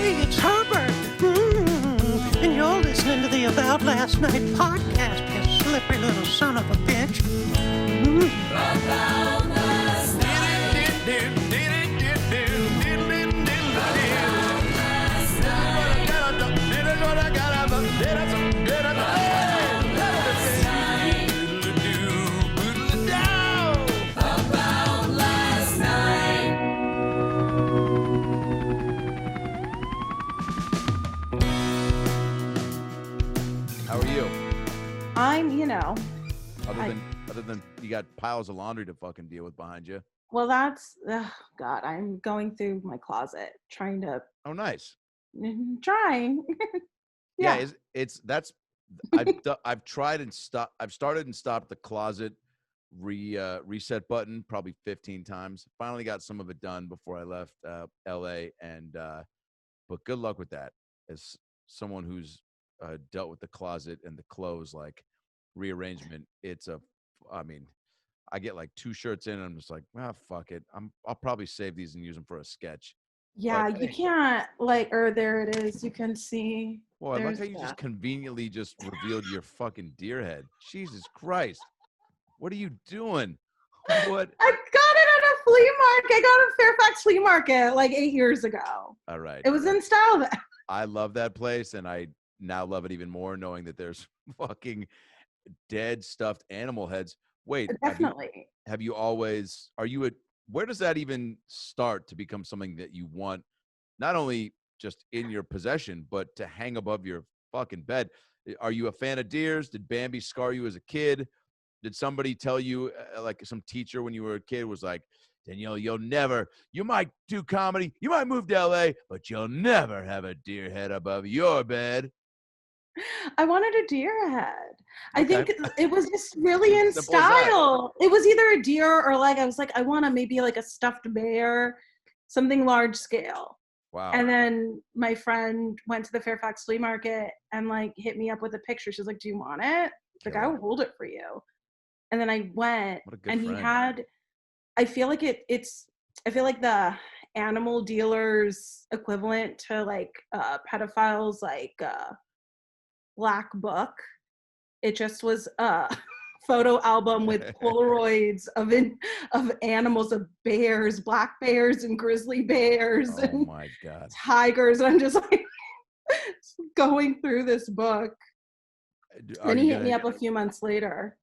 Hey, it's Herbert. And you're listening to the About Last Night podcast, you slippery little son of a bitch. About last night. How are you? I'm, Other than you got piles of laundry to fucking deal with behind you. well, that's, God, I'm going through my closet trying to, Oh, nice. trying. Yeah, I've tried and stopped. I've started and stopped the closet reset button probably 15 times. Finally got some of it done before I left LA, and but good luck with that. As someone who's dealt with the closet and the clothes like rearrangement, I get like 2 shirts in and I'm just like, fuck it. I'll probably save these and use them for a sketch. Yeah, But you can't, there it is. You can see. Boy, I like there's how you that. just conveniently just revealed your fucking deer head. Jesus Christ. What are you doing? What? I got it at a flea market. I got it at Fairfax Flea Market like 8 years ago. All right. It was in style then. I love that place, and I now love it even more knowing that there's fucking dead stuffed animal heads. Wait, Definitely. where does that even start to become something that you want, not only just in your possession, but to hang above your fucking bed? Are you a fan of deers? Did Bambi scar you as a kid? Did somebody tell you, like some teacher when you were a kid was like, Danielle, you might do comedy, you might move to LA, but you'll never have a deer head above your bed. I wanted a deer head. I Okay. think it was just really in Simple as that. style. It was either a deer or I was like, I want maybe like a stuffed bear, something large scale. Wow. And then my friend went to the Fairfax Flea Market and hit me up with a picture. She's like, do you want it? Like, I will hold it for you. And then I went, What a good and friend. he had, I feel like I feel like the animal dealer's equivalent to pedophiles, Black Book. It just was a photo album with Polaroids of animals, of bears, black bears and grizzly bears Oh and my God. tigers. And I'm just like going through this book. Then he hit me up a few months later.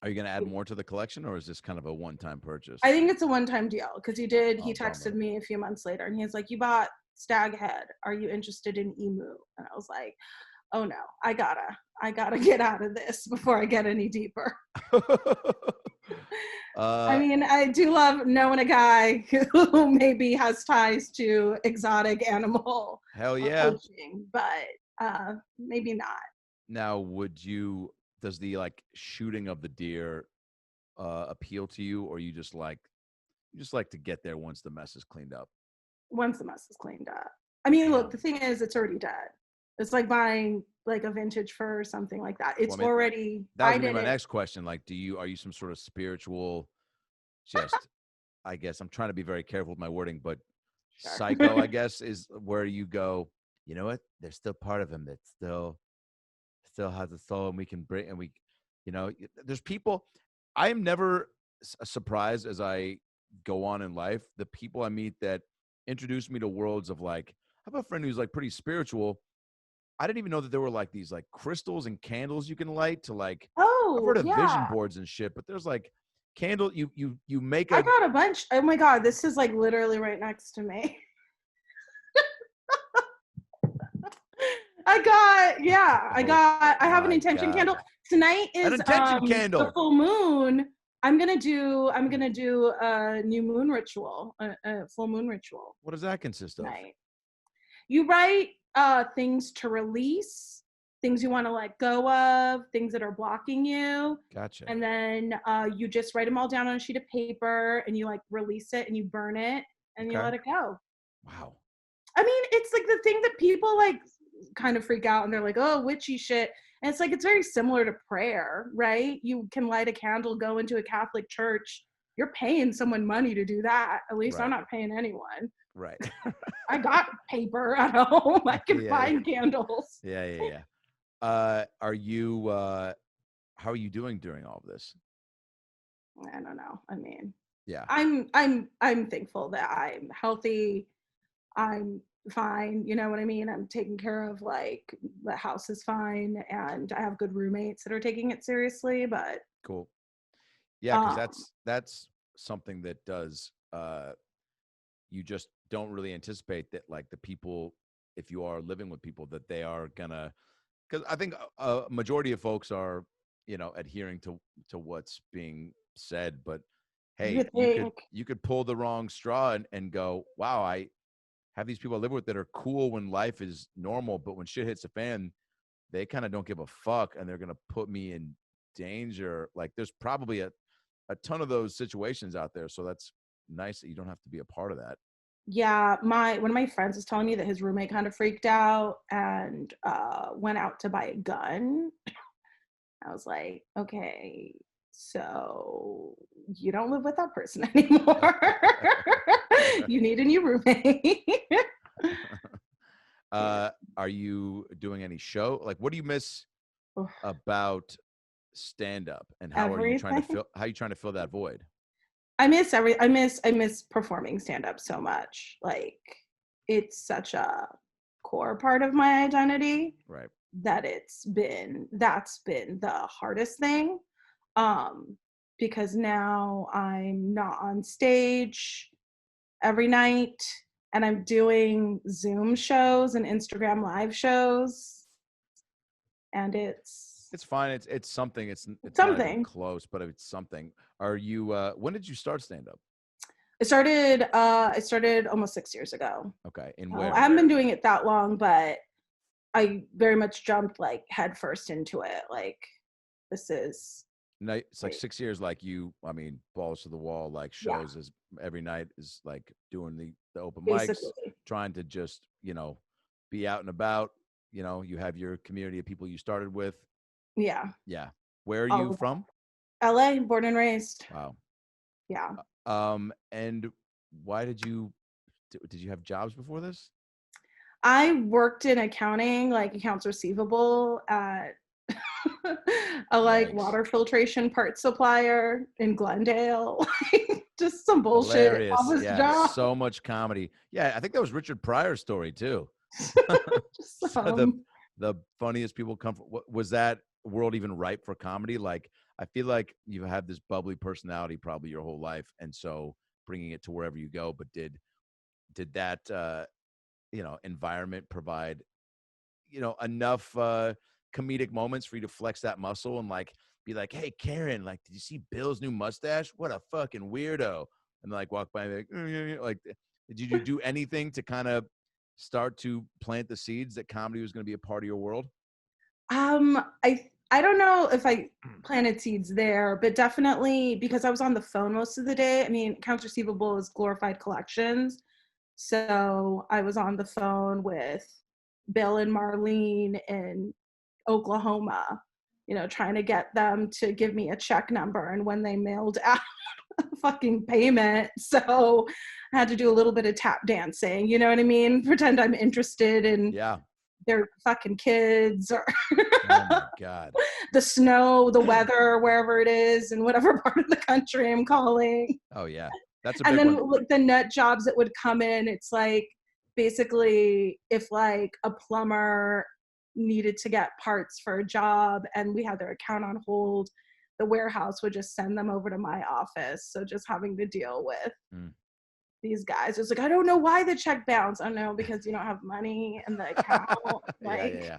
Are you going to add more to the collection, or is this kind of a one-time purchase? I think it's a one-time deal because he texted bummer. me a few months later and he's like, you bought stag head. Are you interested in emu? And I was like, oh no, I gotta get out of this before I get any deeper. I mean, I do love knowing a guy who maybe has ties to exotic animal Hell yeah. poaching, but maybe not. Now, does the shooting of the deer appeal to you, or you just like to get there once the mess is cleaned up? Once the mess is cleaned up. I mean, look, the thing is, it's already dead. It's like buying a vintage fur or something like that. It's already. That was gonna be my next question. Are you some sort of spiritual? I guess I'm trying to be very careful with my wording, but Sure. psycho, I guess, is where you go. You know what? There's still part of him that still has a soul, and we can bring, and we, there's people. I am never surprised as I go on in life. The people I meet that introduce me to worlds of I have a friend who's pretty spiritual. I didn't even know that there were these crystals and candles you can light to I've heard of vision boards and shit, but there's candle you make I got a bunch. Oh my God, this is literally right next to me. I have an intention candle. Tonight is an intention candle. The full moon. I'm gonna do a new moon ritual, a full moon ritual. What does that consist of? Tonight. You write things to release, things you want to let go of, things that are blocking you. Gotcha. And then you just write them all down on a sheet of paper and you release it and you burn it and you let it go. Wow. I mean, it's the thing that people kind of freak out and they're like, oh, witchy shit. And it's it's very similar to prayer, right? You can light a candle, go into a Catholic church. You're paying someone money to do that. At least I'm not paying anyone. Right. I got paper at home. I can Yeah, find candles. Yeah. Are you? How are you doing during all of this? I don't know. I mean, Yeah. I'm thankful that I'm healthy. I'm fine. You know what I mean? I'm taking care of, like, the house is fine, and I have good roommates that are taking it seriously. But Cool. Yeah, because um, that's something that does. You just don't really anticipate that, like, the people, if you are living with people, that they are gonna. Because I think a majority of folks are, adhering to what's being said, but you hey, would you could think, pull the wrong straw and go, wow, I have these people I live with that are cool when life is normal, but when shit hits the fan, they kind of don't give a fuck, and they're gonna put me in danger. Like, there's probably a ton of those situations out there, so that's nice that you don't have to be a part of that. yeah, one of my friends was telling me that his roommate kind of freaked out and went out to buy a gun. I was like, okay, so you don't live with that person anymore. You need a new roommate. Yeah. Are you doing any show? Like, what do you miss Oof, about stand up, and everything. how are you trying to fill that void? I miss performing stand up so much. Like, it's such a core part of my identity Right. that that's been the hardest thing. Um because now I'm not on stage every night, and I'm doing Zoom shows and Instagram live shows, and It's fine. It's something. It's not even something. close, but it's something. Are you when did you start stand up? I started almost 6 years ago. Okay. And So I where? haven't been doing it that long, but I very much jumped, like, headfirst into it. Like, this is, No, it's like like, 6 years, like, I mean, balls to the wall, like, yeah, shows is every night, is like doing the open mics, basically. trying to just, be out and about. You have your community of people you started with. Yeah. Yeah. Where are All you of from? LA, born and raised. Wow. Yeah. And why did you have jobs before this? I worked in accounting, like accounts receivable at a, like, Yikes. water filtration parts supplier in Glendale. Like, just some bullshit Hilarious. office Yeah. job. So much comedy. Yeah. I think that was Richard Pryor's story too. Just So the funniest people come from. Was that world even ripe for comedy? Like, I feel like you have this bubbly personality probably your whole life, and so bringing it to wherever you go. But did that environment provide enough comedic moments for you to flex that muscle and, like, be like, hey Karen, like, did you see Bill's new mustache? What a fucking weirdo. And, like, walk by and be like, like, did you do anything to kind of start to plant the seeds that comedy was going to be a part of your world? I don't know if I planted seeds there, but definitely because I was on the phone most of the day. I mean, accounts receivable is glorified collections. So I was on the phone with Bill and Marlene in Oklahoma, trying to get them to give me a check number, and when they mailed out a fucking payment. So I had to do a little bit of tap dancing, you know what I mean? Pretend I'm interested in Yeah. their fucking kids, or Oh my God. the snow, the weather, wherever it is, in whatever part of the country I'm calling. Oh yeah. That's a And big then one. with the nut jobs that would come in, it's like, basically, if, like, a plumber needed to get parts for a job and we had their account on hold, the warehouse would just send them over to my office. So just having to deal with Mm. these guys, it's like, I don't know why the check bounced. I don't know, because you don't have money in the account. Like, Yeah.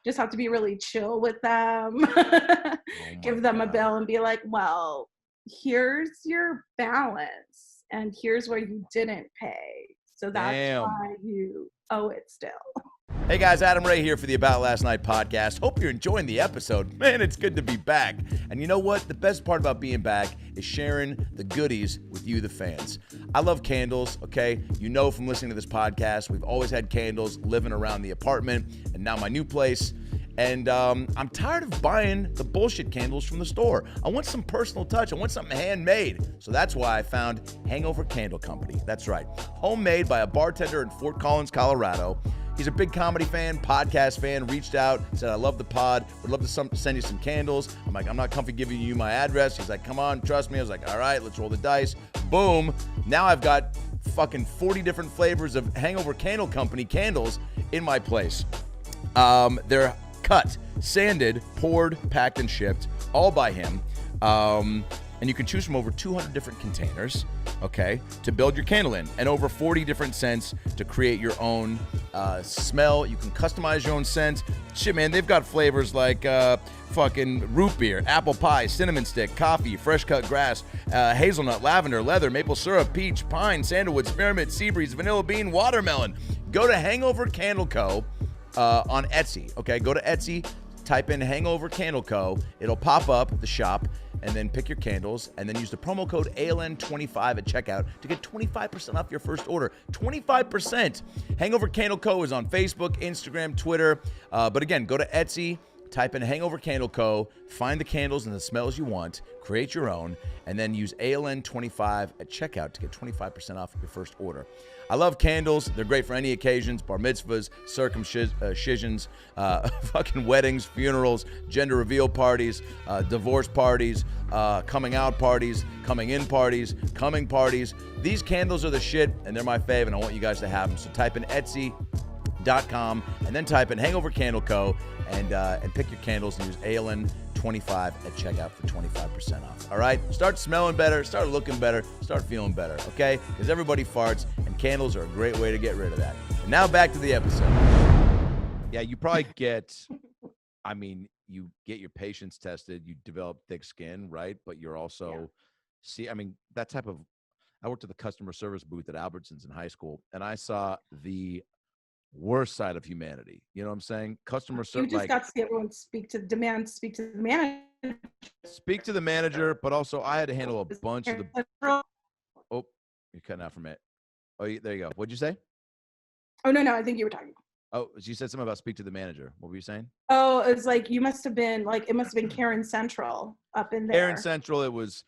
just have to be really chill with them. Oh my Give them a God. bill and be like, well, here's your balance and here's where you didn't pay, so that's Damn. why you owe it still. Hey guys, Adam Ray here for the About Last Night podcast. Hope you're enjoying the episode. Man, it's good to be back. And you know what? The best part about being back is sharing the goodies with you, the fans. I love candles, okay? You know from listening to this podcast, we've always had candles living around the apartment, and now my new place. And I'm tired of buying the bullshit candles from the store. I want some personal touch. I want something handmade. So that's why I found Hangover Candle Company. That's right. Homemade by a bartender in Fort Collins, Colorado. He's a big comedy fan, podcast fan, reached out, said, I love the pod, would love to send you some candles. I'm like, I'm not comfy giving you my address. He's like, come on, trust me. I was like, all right, let's roll the dice. Boom. Now I've got fucking 40 different flavors of Hangover Candle Company candles in my place. They're cut, sanded, poured, packed, and shipped, all by him. And you can choose from over 200 different containers, okay, to build your candle in, and over 40 different scents to create your own smell. You can customize your own scent. Shit, man, they've got flavors like fucking root beer, apple pie, cinnamon stick, coffee, fresh cut grass, hazelnut, lavender, leather, maple syrup, peach, pine, sandalwood, spearmint, sea breeze, vanilla bean, watermelon. Go to Hangover Candle Co. On Etsy, okay? Go to Etsy, type in Hangover Candle Co. It'll pop up the shop, and then pick your candles, and then use the promo code ALN25 at checkout to get 25% off your first order. 25%! Hangover Candle Co. is on Facebook, Instagram, Twitter. But again, go to Etsy, type in Hangover Candle Co., find the candles and the smells you want, create your own, and then use ALN25 at checkout to get 25% off your first order. I love candles. They're great for any occasions, bar mitzvahs, circumcisions, fucking weddings, funerals, gender reveal parties, divorce parties, coming out parties, coming in parties, coming parties. These candles are the shit, and they're my fave, and I want you guys to have them. So type in Etsy.com and then type in Hangover Candle Co. and pick your candles and use ALN25 at checkout for 25% off. All right? Start smelling better, start looking better, start feeling better, okay? Because everybody farts, and candles are a great way to get rid of that. And now back to the episode. Yeah, you probably get, you get your patients tested, you develop thick skin, right? But you're also, I worked at the customer service booth at Albertsons in high school, and I saw the worst side of humanity. You know what I'm saying? Customer service. You just got to see everyone speak to the manager. Speak to the manager, but also I had to handle a bunch of the. Oh, you're cutting out from it. Oh, there you go. What'd you say? Oh, no, I think you were talking. Oh, you said something about speak to the manager. What were you saying? Oh, it's like it must have been Karen Central up in there. Karen Central. It was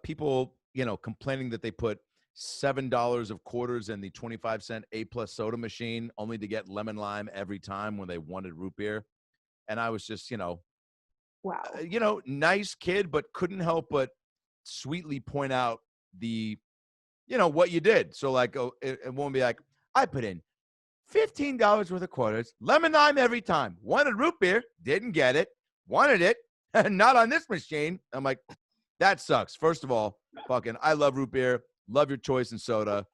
people, complaining that they put $7 of quarters in the 25-cent A+ soda machine only to get lemon lime every time when they wanted root beer. And I was just, wow. Nice kid, but couldn't help but sweetly point out the, what you did. So like, it won't be like, I put in $15 worth of quarters, lemon lime every time. Wanted root beer, didn't get it. Wanted it, not on this machine. I'm like, that sucks. First of all, I love root beer. Love your choice in soda.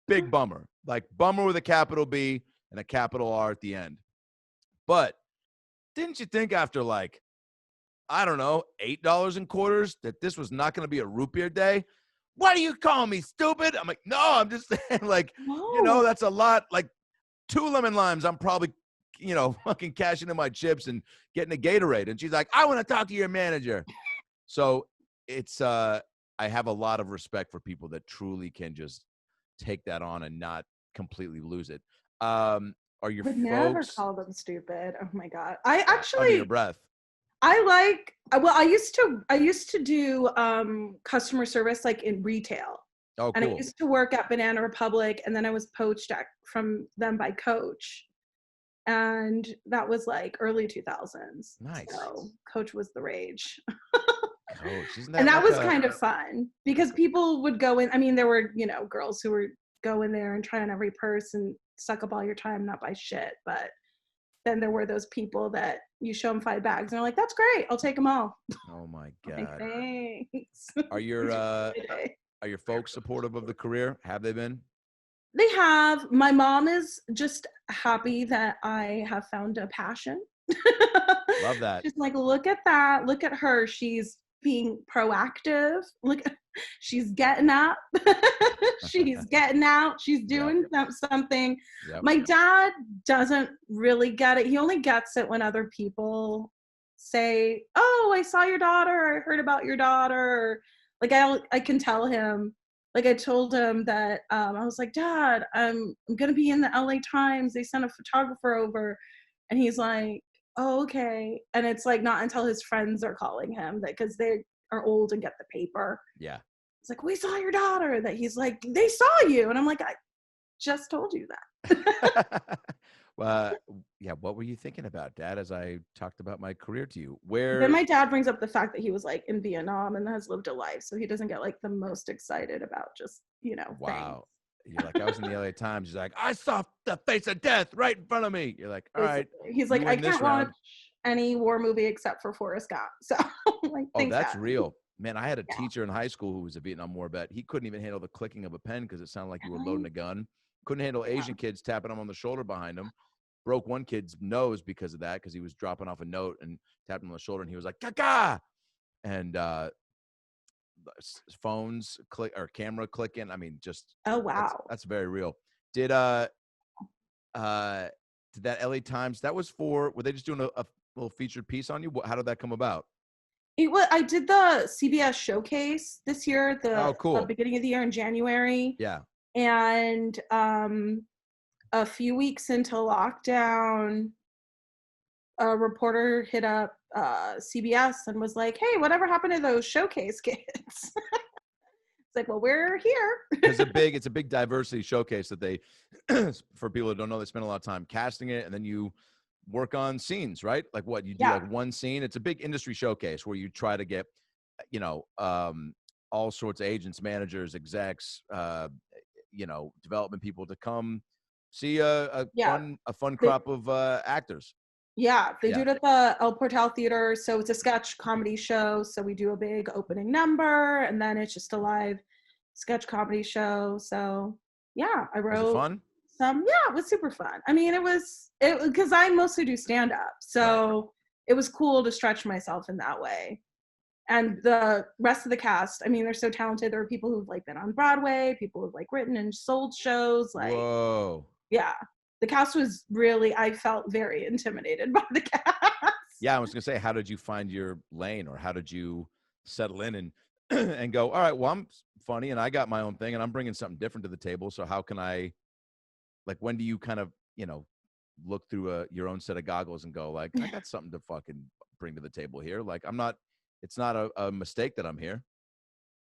Big bummer. Like bummer with a capital B and a capital R at the end. But didn't you think after $8 in quarters that this was not going to be a root beer day? What do you call me, stupid? I'm like, no, I'm just saying no. That's a lot. Like 2 lemon limes, I'm probably, fucking cashing in my chips and getting a Gatorade. And she's like, I want to talk to your manager. So it's, I have a lot of respect for people that truly can just take that on and not completely lose it. Are your folks? Never call them stupid. Oh my God. I actually. Under your breath. I used to do customer service in retail. Oh, cool. And I used to work at Banana Republic, and then I was poached from them by Coach. And that was early 2000s. Nice. So Coach was the rage. Coach, isn't that and that was kind of fun because people would go in. There were, girls who would go in there and try on every purse and suck up all your time, not buy shit. But then there were those people that you show them 5 bags and they're like, that's great. I'll take them all. Oh my God. Like, thanks. Are your folks supportive of the career? Have they been? They have. My mom is just happy that I have found a passion. Love that. She's like, look at that. Look at her. She's being proactive. She's getting up. She's getting out. She's doing something. Yep. My dad doesn't really get it. He only gets it when other people say, oh, I saw your daughter. I heard about your daughter. I can tell him. I told him that I was like, Dad, I'm going to be in the LA Times. They sent a photographer over. And he's like, oh, okay. And it's like not until his friends are calling him that because they are old and get the paper. Yeah. It's like, we saw your daughter. That he's like, they saw you. And I'm like, I just told you that. Yeah. What were you thinking about, Dad, as I talked about my career to you? Then my dad brings up the fact that he was like in Vietnam and has lived a life. So he doesn't get like the most excited about just, Wow. You're like, I was in the LA Times. He's like, I saw the face of death right in front of me. You're like, all right. He's like, you I win this can't round. watch any war movie except for Forrest Gump. So like, Oh, thanks, that's Dad. real. Man, I had a teacher in high school who was a Vietnam War vet. He couldn't even handle the clicking of a pen because it sounded like you were loading a gun. Couldn't handle Asian kids tapping him on the shoulder behind him. Broke one kid's nose because of that, because he was dropping off a note and tapped him on the shoulder, and he was like, "Kaka!" And phones click or camera clicking. I mean, just oh wow, that's very real. Did that LA Times? That was were they just doing a little featured piece on you? How did that come about? I did the CBS showcase this year, cool. the beginning of the year in January. Yeah. And a few weeks into lockdown, a reporter hit up CBS and was like, hey, whatever happened to those showcase kids? It's like, well, we're here. It's a big diversity showcase that they, for people who don't know, they spend a lot of time casting it, and then you work on scenes, right? Like what you do, like one scene. It's a big industry showcase where you try to get, all sorts of agents, managers, execs, development people to come see a fun crop of actors. Yeah, they do it at the El Portal Theater. So it's a sketch comedy show. So we do a big opening number, and then it's just a live sketch comedy show. So yeah, I wrote. Was it fun? It was super fun. I mean, it was because I mostly do stand up. So it was cool to stretch myself in that way. And the rest of the cast, I mean, they're so talented. There are people who've like been on Broadway, people who've like written and sold shows. Like, whoa. Yeah. The cast was really, I felt very intimidated by the cast. Yeah, I was gonna say, how did you find your lane, or how did you settle in and and go, all right, well, I'm funny and I got my own thing and I'm bringing something different to the table. So how can I, like, when do you kind of, look through your own set of goggles and go like, I got something to fucking bring to the table here. Like, it's not a mistake that I'm here.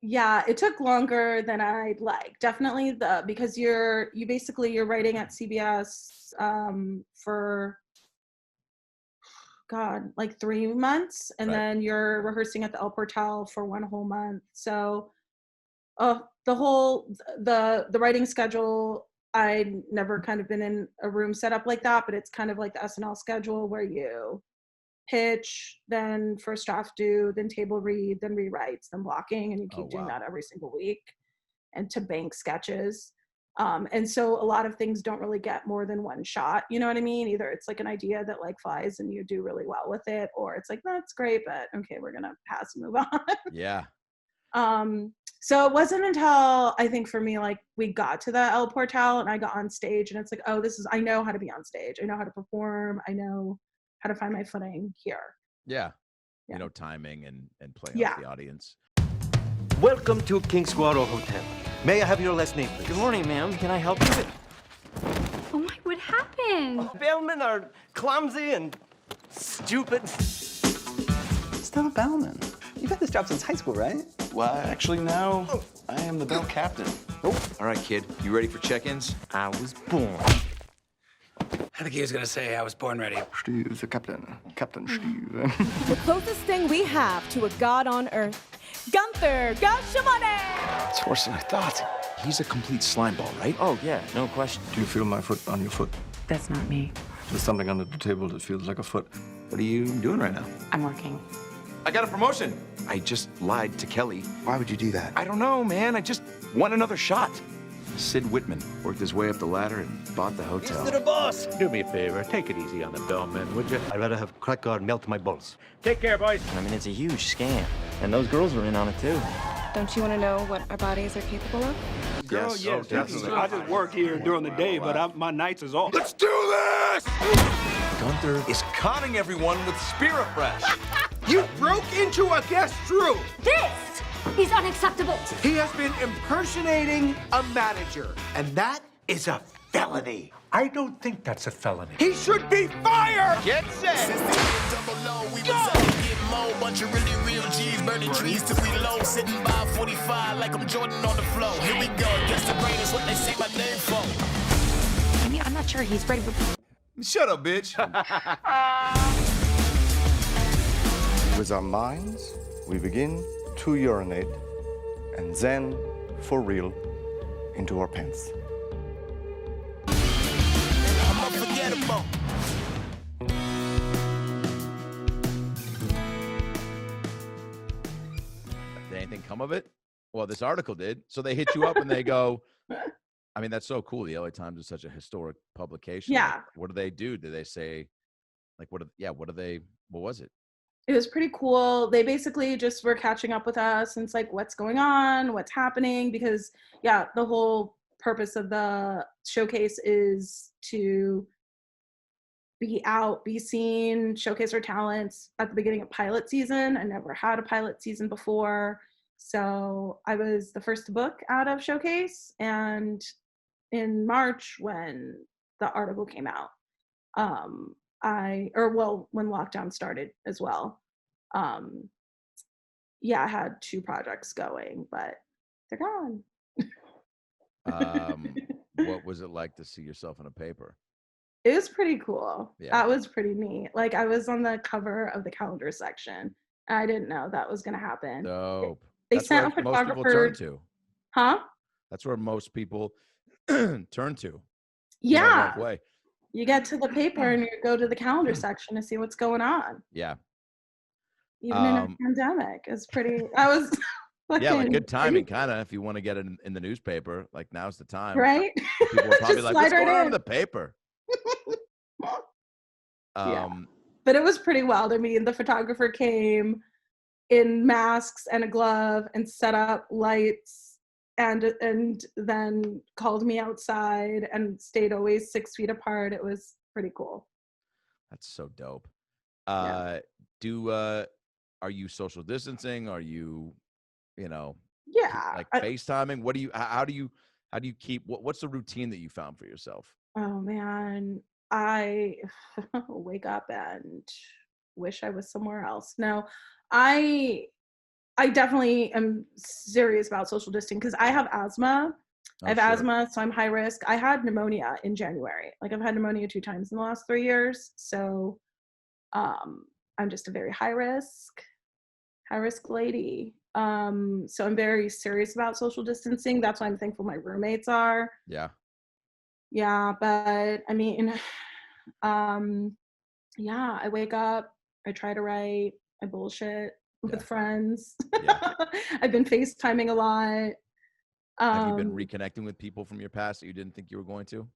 Yeah, it took longer than I'd like. Definitely because you're writing at CBS for like 3 months, and then you're rehearsing at the El Portal for 1 whole month. So the writing schedule, I'd never kind of been in a room set up like that, but it's kind of like the SNL schedule where you pitch, then first draft do, then table read, then rewrites, then blocking, and you keep doing that every single week, and to bank sketches. And so a lot of things don't really get more than one shot, you know what I mean? Either it's like an idea that like flies and you do really well with it, or it's like, that's great, but okay, we're gonna pass and move on. Yeah. So it wasn't until, I think for me, like we got to the El Portal and I got on stage, and it's like, oh, I know how to be on stage. I know how to perform. I know how to find my footing here. Yeah. Timing and playing off the audience. Welcome to King's Guaro Hotel. May I have your last name, please? Good morning, ma'am. Can I help you? Oh my, what happened? Bellmen are clumsy and stupid. Stella Bellman. You've had this job since high school, right? Well, actually, now I am the bell captain. Oh. All right, kid. You ready for check-ins? I was born. I think he was gonna say I was born ready. Steve, the captain. Captain Steve. The closest thing we have to a god on earth. Gunther Gashamane! It's worse than I thought. He's a complete slime ball, right? Oh, yeah, no question. Do you feel my foot on your foot? That's not me. There's something under the table that feels like a foot. What are you doing right now? I'm working. I got a promotion. I just lied to Kelly. Why would you do that? I don't know, man. I just want another shot. Sid Whitman worked his way up the ladder and bought the hotel. Mr. Boss! Do me a favor. Take it easy on the bellman, would you? I'd rather have crack guard melt my balls. Take care, boys. I mean, it's a huge scam. And those girls were in on it, too. Don't you want to know what our bodies are capable of? Girl, yes, definitely. I just work here during the day, but my nights is off. Let's do this! Gunther is conning everyone with Spirit Fresh. You broke into a guest room! This is unacceptable! He has been impersonating a manager, and that is a felony. I don't think that's a felony. He should be fired! Get set. Bunch of really real G's, burning trees till we low, sitting by 45 like I'm Jordan on the floor. Here we go, against the grain is what they say my name for. I mean, I'm not sure he's ready for... Shut up, bitch. With our minds, we begin to urinate, and then, for real, into our pants. I'm unforgettable. Did anything come of it? Well, this article did. So they hit you up and they go, I mean, that's so cool. The LA Times is such a historic publication. Yeah. Like, what do they do? Do they say, like, what was it? It was pretty cool. They basically just were catching up with us and it's like, what's going on? What's happening? Because, yeah, the whole purpose of the showcase is to be out, be seen, showcase our talents at the beginning of pilot season. I never had a pilot season before. So I was the first to book out of showcase. And in March, when the article came out, when lockdown started as well. I had 2 projects going, but they're gone. What was it like to see yourself in a paper? It was pretty cool. Yeah. That was pretty neat. Like I was on the cover of the calendar section. And I didn't know that was going to happen. Dope. They That's sent a where most people photographer. turn to. Huh? That's where most people turn to. Yeah. Right way. You get to the paper and you go to the calendar section to see what's going on. Yeah. Even in a pandemic. It's pretty, I was Yeah, like good timing, crazy. kind of. If you want to get it in the newspaper, like now's the time. Right? People are probably Just like, slide what's right going on in. in the paper? Yeah. But it was pretty wild. I mean, the photographer came in masks and a glove and set up lights and then called me outside and stayed always 6 feet apart. It was pretty cool. That's so dope. Yeah. Are you social distancing? Are you, Yeah. like FaceTiming? What do you, how do you keep, what's the routine that you found for yourself? Oh man, I wake up and wish I was somewhere else. No, I definitely am serious about social distancing because I have asthma. I have asthma, so I'm high risk. I had pneumonia in January. Like I've had pneumonia 2 times in the last 3 years. So I'm just a very high risk lady. So I'm very serious about social distancing. That's why I'm thankful my roommates are. Yeah. Yeah, but I mean, I wake up, I try to write, I bullshit with friends. Yeah. I've been FaceTiming a lot. Have you been reconnecting with people from your past that you didn't think you were going to?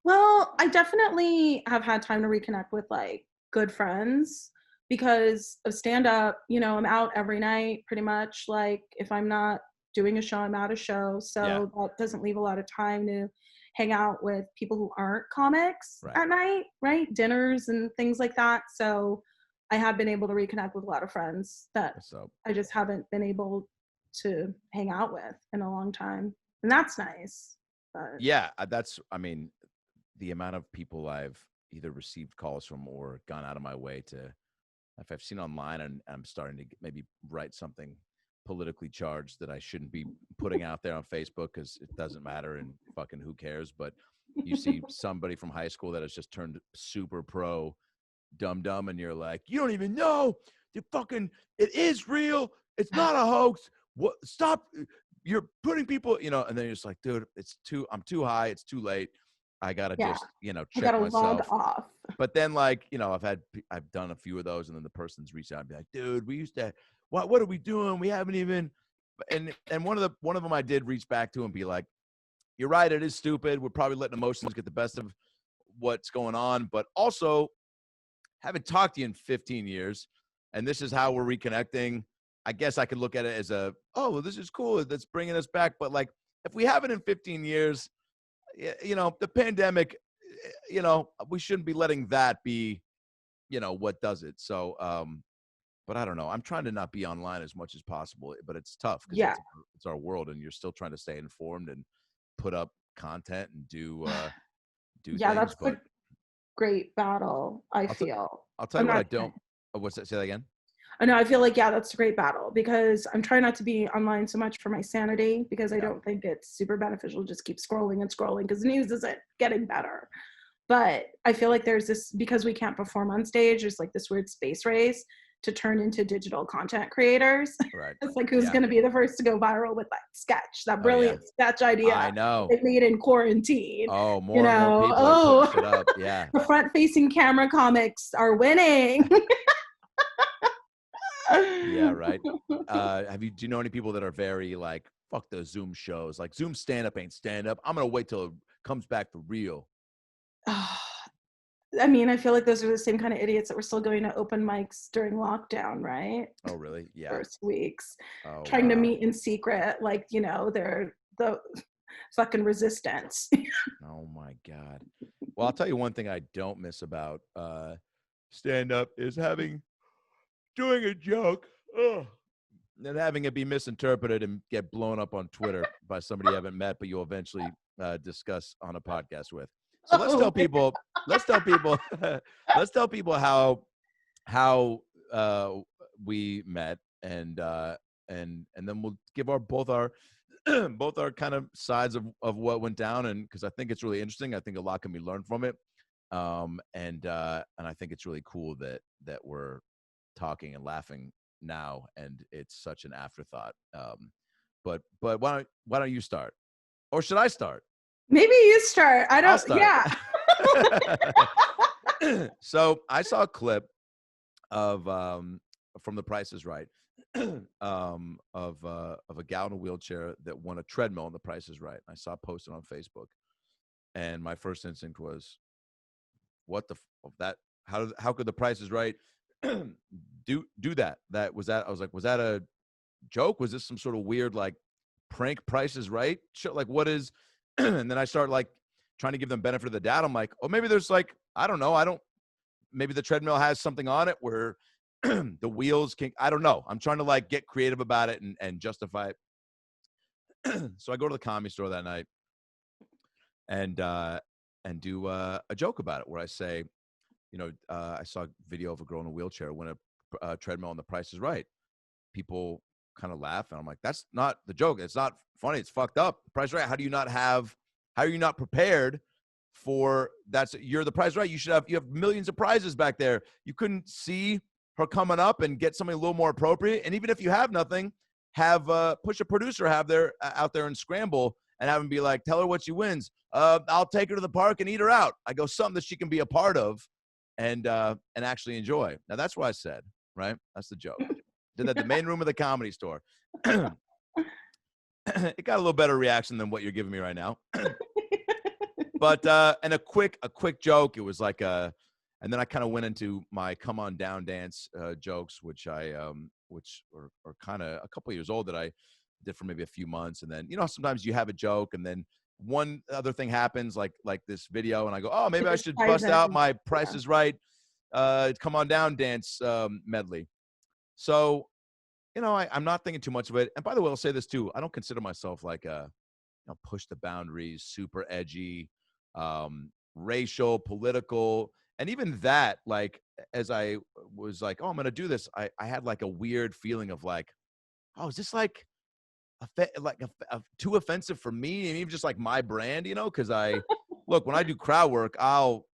Well, I definitely have had time to reconnect with like good friends because of stand-up. I'm out every night pretty much. Like if I'm not doing a show, I'm at a show. So that doesn't leave a lot of time to hang out with people who aren't comics at night, right? Dinners and things like that. So I have been able to reconnect with a lot of friends that I just haven't been able to hang out with in a long time. And that's nice. But Yeah, the amount of people I've either received calls from or gone out of my way to, if I've seen online and I'm starting to maybe write something politically charged that I shouldn't be putting out there on Facebook because it doesn't matter and fucking who cares. But you see somebody from high school that has just turned super pro dumb and you're like, you don't even know it is real. It's not a hoax. What? Stop. You're putting people, and then you're just like, dude, I'm too high. It's too late. I gotta just, check myself. Log off. But then I've done a few of those and then the person's reached out and be like, dude, we used to, what are we doing? We haven't even, and one of them I did reach back to and be like, you're right. It is stupid. We're probably letting emotions get the best of what's going on, but also haven't talked to you in 15 years. And this is how we're reconnecting. I guess I could look at it as this is cool. That's bringing us back. But if we haven't in 15 years, the pandemic, we shouldn't be letting that be, what does it. So, but I don't know. I'm trying to not be online as much as possible, but it's tough because it's our world and you're still trying to stay informed and put up content and do do Yeah, things, that's but a great battle, I I'll feel. tell you what I don't. Oh, what's that? Say that again. I know, I feel like, yeah, that's a great battle because I'm trying not to be online so much for my sanity because I don't think it's super beneficial to just keep scrolling and scrolling because the news isn't getting better. But I feel like there's this, because we can't perform on stage, there's like this weird space race to turn into digital content creators. Right. It's like, who's going to be the first to go viral with that sketch, that brilliant sketch idea I know. they made in quarantine. Oh, more and more people are putting shit up. Yeah. The front-facing camera comics are winning. Yeah, right. Do you know any people that are very like, fuck those Zoom shows? Like Zoom stand-up ain't stand-up. I'm gonna wait till it comes back for real. I mean, I feel like those are the same kind of idiots that were still going to open mics during lockdown, right? Oh, really? Yeah. First weeks. Oh, trying to meet in secret, like, you know, they're the fucking resistance. Oh my God. Well, I'll tell you one thing I don't miss about stand-up is doing a joke and having it be misinterpreted and get blown up on Twitter by somebody you haven't met, but you'll eventually discuss on a podcast with. So let's tell people how we met, and then we'll give both our kind of sides of what went down, and because I think it's really interesting. I think a lot can be learned from it, and I think it's really cool that we're talking and laughing now, and it's such an afterthought. But why don't you start, or should I start? Maybe you start. I'll start. Yeah. So I saw a clip of from The Price is Right, of a gal in a wheelchair that won a treadmill on The Price is Right. I saw it posted on Facebook, and my first instinct was, "What that? How could The Price is Right do that? I was like, was that a joke? Was this some sort of weird like prank Price is Right show? Like, what is?" And then I start like trying to give them benefit of the doubt. I'm like, oh, maybe there's like, I don't know. Maybe the treadmill has something on it where the wheels can, I don't know. I'm trying to like get creative about it and justify it. So I go to the Comedy Store that night and do a joke about it where I say, you know, I saw a video of a girl in a wheelchair win a treadmill on The Price is Right. People kind of laugh, and I'm like, that's not the joke. It's not funny. It's fucked up. Price Right. How are you not prepared for you're The Price Right. You have millions of prizes back there. You couldn't see her coming up and get something a little more appropriate. And even if you have nothing, push a producer out there and scramble and have him be like, tell her what she wins. I'll take her to the park and eat her out. I go, something that she can be a part of and actually enjoy. Now that's what I said, right? That's the joke. Did that at the main room of the Comedy Store. It got a little better reaction than what you're giving me right now. But and a quick joke. It was like and then I kind of went into my "Come On Down" dance jokes, which are kind of a couple years old that I did for maybe a few months. And then, you know, sometimes you have a joke and then one other thing happens, like this video, and I go, oh, maybe I should bust out my Price is Right "Come On Down" dance medley. So, you know, I'm not thinking too much of it. And by the way, I'll say this too. I don't consider myself like push the boundaries, super edgy, racial, political. And even that, like, as I was like, oh, I'm going to do this, I had like a weird feeling of like, oh, is this like too offensive for me? And even just like my brand, you know, because look, when I do crowd work, I'll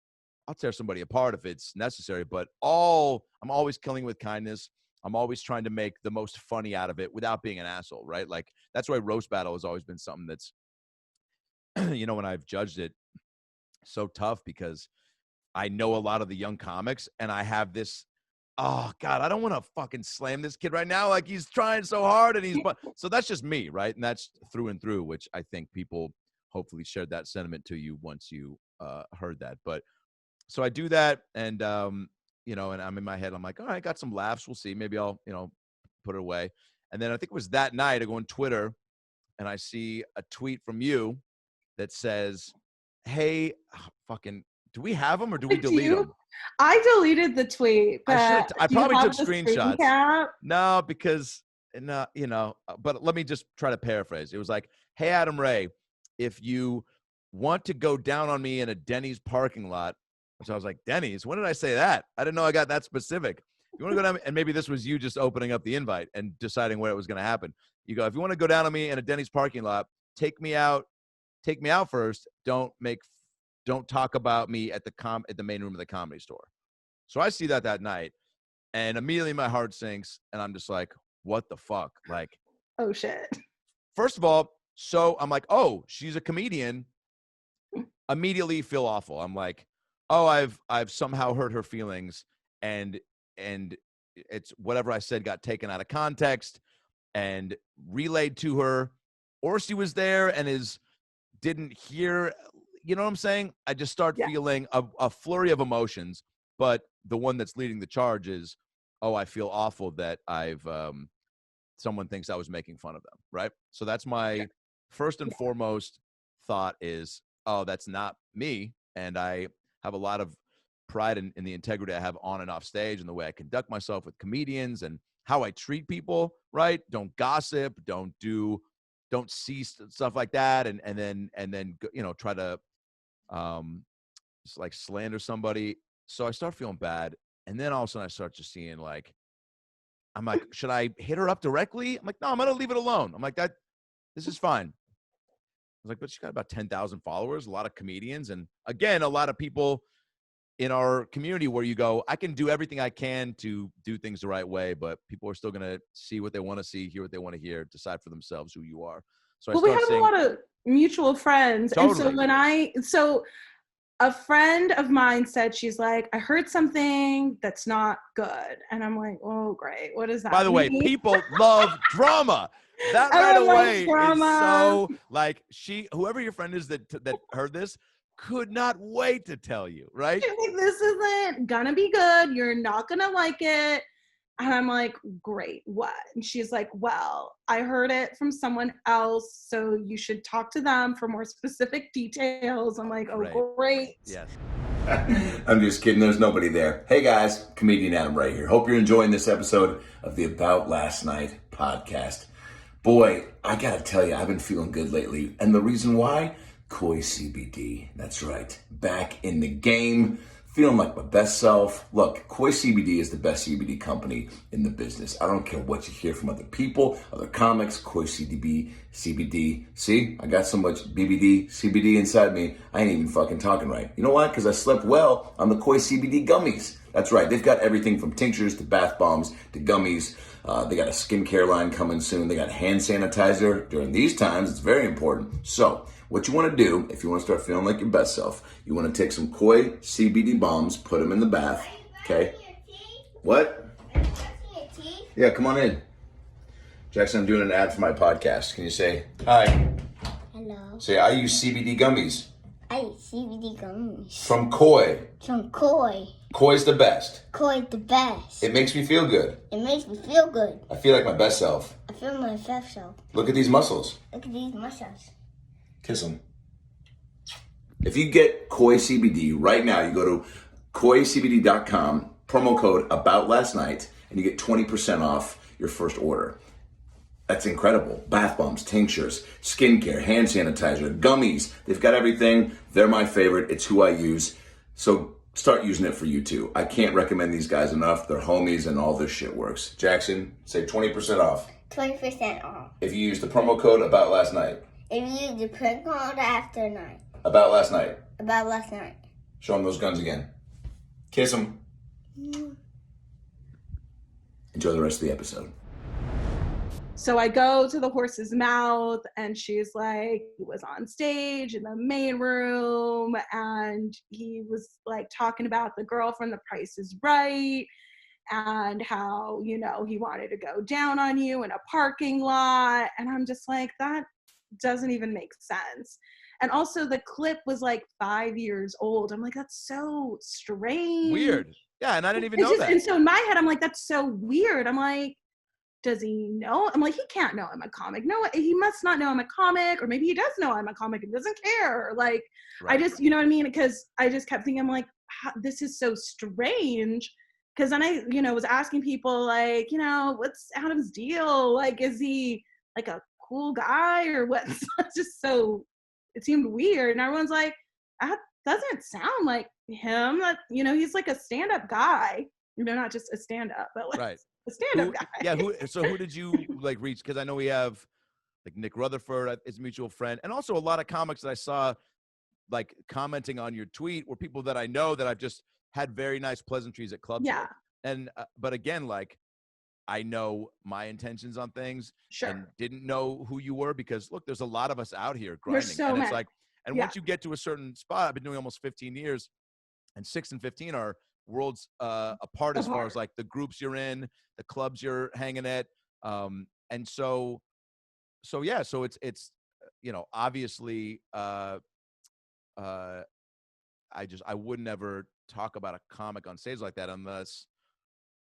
tear somebody apart if it's necessary, but I'm always killing with kindness. I'm always trying to make the most funny out of it without being an asshole, right? Like, that's why roast battle has always been something that's, you know, when I've judged it, so tough because I know a lot of the young comics and I have this, oh God, I don't want to fucking slam this kid right now. Like, he's trying so hard and so that's just me, right? And that's through and through, which I think people hopefully shared that sentiment to you once you heard that. But so I do that, and you know, and I'm in my head, I'm like, all right, got some laughs. We'll see. Maybe I'll, you know, put it away. And then I think it was that night I go on Twitter and I see a tweet from you that says, hey, fucking, do we have them or do we delete them? I deleted the tweet, but I probably took screenshots. No, because, you know, but let me just try to paraphrase. It was like, hey, Adam Ray, if you want to go down on me in a Denny's parking lot. So I was like, Denny's? When did I say that? I didn't know I got that specific. You want to go down, and maybe this was you just opening up the invite and deciding where it was going to happen. You go, if you want to go down on me in a Denny's parking lot, take me out first. Don't talk about me at the main room of the Comedy Store. So I see that night, and immediately my heart sinks, and I'm just like, what the fuck? Like, oh shit. First of all, so I'm like, oh, she's a comedian. Immediately feel awful. I'm like, oh, I've somehow hurt her feelings, and it's whatever I said got taken out of context and relayed to her, or she was there and didn't hear. You know what I'm saying? I just start feeling a flurry of emotions, but the one that's leading the charge is, oh, I feel awful that someone thinks I was making fun of them, right? So that's my first and foremost thought is, oh, that's not me. And I have a lot of pride in the integrity I have on and off stage and the way I conduct myself with comedians and how I treat people, right? Don't gossip, don't see stuff like that. And then, try to just like slander somebody. So I start feeling bad. And then all of a sudden I start just seeing like, I'm like, should I hit her up directly? I'm like, no, I'm going to leave it alone. I'm like, this is fine. I was like, but she got about 10,000 followers, a lot of comedians. And again, a lot of people in our community where you go, I can do everything I can to do things the right way, but people are still going to see what they want to see, hear what they want to hear, decide for themselves who you are. So we have a lot of mutual friends. Totally. And so a friend of mine said, she's like, I heard something that's not good. And I'm like, oh, great. What does that mean? By the way, people love drama. That right away is so like whoever your friend is that heard this could not wait to tell you, right? She's like, this isn't gonna be good. You're not gonna like it. And I'm like, great, what? And she's like, well, I heard it from someone else, so you should talk to them for more specific details. I'm like, oh, great. Yes. I'm just kidding. There's nobody there. Hey guys, comedian Adam right here. Hope you're enjoying this episode of the About Last Night podcast. Boy, I gotta tell you, I've been feeling good lately. And the reason why? Koi CBD. That's right. Back in the game. Feeling like my best self. Look, Koi CBD is the best CBD company in the business. I don't care what you hear from other people, other comics, Koi CBD. See, I got so much CBD inside me, I ain't even fucking talking right. You know why? Because I slept well on the Koi CBD gummies. That's right. They've got everything from tinctures to bath bombs to gummies. They got a skincare line coming soon. They got hand sanitizer. During these times, it's very important. So what you want to do, if you want to start feeling like your best self, you want to take some Koi CBD bombs, put them in the bath, okay? What? Yeah, come on in. Jackson, I'm doing an ad for my podcast. Can you say hi? Hello. Say, I use CBD gummies. I eat CBD gummies. From Koi. From Koi. Koi's the best. Koi's the best. It makes me feel good. It makes me feel good. I feel like my best self. I feel my best self. Look at these muscles. Look at these muscles. Kiss them. If you get Koi CBD right now, you go to koicbd.com, promo code AboutLastNight, and you get 20% off your first order. That's incredible. Bath bombs, tinctures, skincare, hand sanitizer, gummies. They've got everything. They're my favorite. It's who I use. So start using it for you too. I can't recommend these guys enough. They're homies and all this shit works. Jackson, say 20% off. 20% off. If you use the promo code AboutLastNight. If you use the promo code after night. About last night. About last night. Show them those guns again. Kiss them. Enjoy the rest of the episode. So I go to the horse's mouth and she's like, he was on stage in the main room and he was like talking about the girl from The Price is Right and how, you know, he wanted to go down on you in a parking lot. And I'm just like, that doesn't even make sense. And also the clip was like 5 years old. I'm like, that's so strange. Weird. Yeah, and I didn't even know that. And so in my head, I'm like, that's so weird. I'm like, does he know? I'm like, he can't know I'm a comic. No, he must not know I'm a comic. Or maybe he does know I'm a comic and doesn't care. Like, right. I just, you know what I mean? Because I just kept thinking, I'm like, this is so strange. Because then I, you know, was asking people like, you know, what's Adam's deal? Like, is he like a cool guy or what? It's just so it seemed weird. And everyone's like, that doesn't sound like him. That, you know, he's like a stand-up guy. You know, not just a stand-up, but like Right. a stand-up guy. Yeah. So who did you like reach? Because I know we have like Nick Rutherford is a mutual friend, and also a lot of comics that I saw like commenting on your tweet were people that I know that I've just had very nice pleasantries at clubs with. And but again, like I know my intentions on things and didn't know who you were because look, there's a lot of us out here grinding. There's so and many. It's like, and once you get to a certain spot, I've been doing almost 15 years, and 6 and 15 are worlds apart as far as like the groups you're in, the clubs you're hanging at. And so yeah, so it's you know, obviously I wouldn't ever talk about a comic on stage like that unless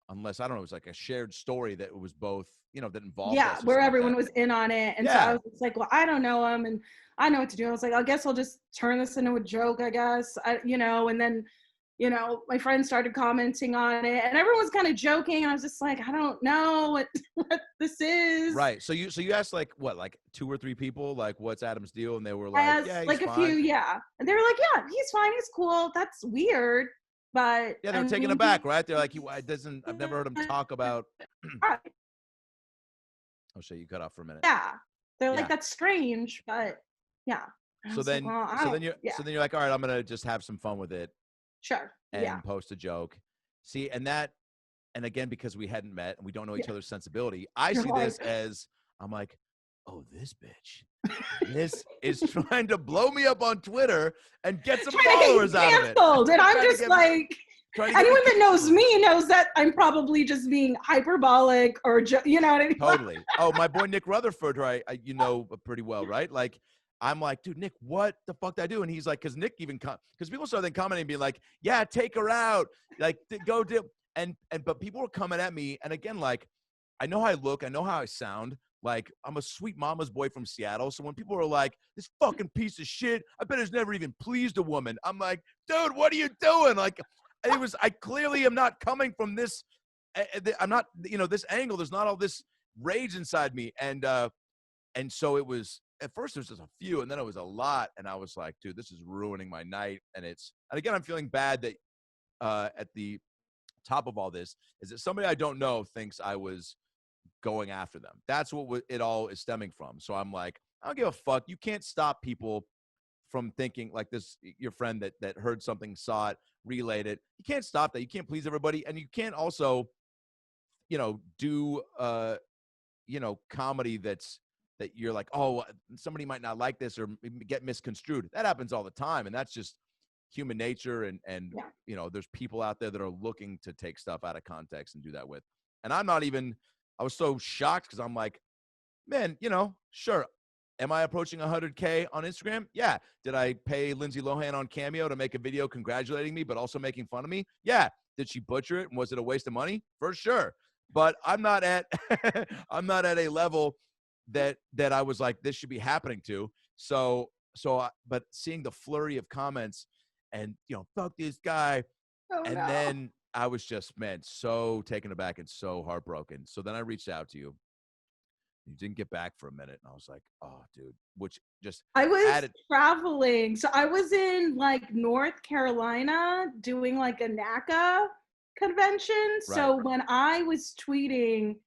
I don't know, it was like a shared story that was both, you know, that involved us. Where everyone was in on it. And so I was just like, well, I don't know him and I know what to do. I was like, I guess I'll just turn this into a joke, I guess. You know, and then, you know, my friends started commenting on it and everyone was kind of joking. And I was just like, I don't know what this is. Right. So you asked like what, like 2 or 3 people, like what's Adam's deal? And they were I like, asked, yeah, he's like fine. a few, and they were like, yeah, he's fine, he's cool. That's weird. But yeah, they were taken aback, right? They're like, I've never heard him talk about. Oh shit, you cut off for a minute. Yeah. They're like, that's strange, but yeah. So then, you're like, all right, I'm gonna just have some fun with it. Sure. And post a joke. See, and again, because we hadn't met and we don't know each other's sensibility, I see this as I'm like, oh, this bitch, this is trying to blow me up on Twitter and get some followers out of it. And I'm just like, anyone that knows me knows that I'm probably just being hyperbolic or, you know what I mean? Totally. Oh, my boy Nick Rutherford, right? You know pretty well, right? Like, I'm like, dude, Nick, what the fuck did I do? And he's like, because Nick even because people started then commenting and being like, yeah, take her out, like go do but people were coming at me, and again, like, I know how I look, I know how I sound. Like, I'm a sweet mama's boy from Seattle. So when people are like, this fucking piece of shit, I bet he's never even pleased a woman. I'm like, dude, what are you doing? Like, I clearly am not coming from this. I'm not, you know, this angle. There's not all this rage inside me. And so it was, at first it was just a few, and then it was a lot. And I was like, dude, this is ruining my night. And again, I'm feeling bad that at the top of all this is that somebody I don't know thinks I was going after them. That's what it all is stemming from. So I'm like, I don't give a fuck. You can't stop people from thinking like this. Your friend that heard something, saw it, relayed it. You can't stop that. You can't please everybody. And you can't also, you know, do, you know, comedy that you're like, oh, somebody might not like this or get misconstrued. That happens all the time. And that's just human nature. And you know, there's people out there that are looking to take stuff out of context and do that with. And I was so shocked because I'm like, man, you know, sure. Am I approaching 100K on Instagram? Yeah. Did I pay Lindsay Lohan on Cameo to make a video congratulating me, but also making fun of me? Yeah. Did she butcher it? And was it a waste of money? For sure. But I'm not at I'm not at a level that I was like, this should be happening to. But seeing the flurry of comments and, you know, fuck this guy. Then I was just, man, so taken aback and so heartbroken. So then I reached out to you. You didn't get back for a minute. And I was like, oh, dude, which just I was traveling. So I was in like North Carolina doing like a NACA convention. Right. So when I was tweeting,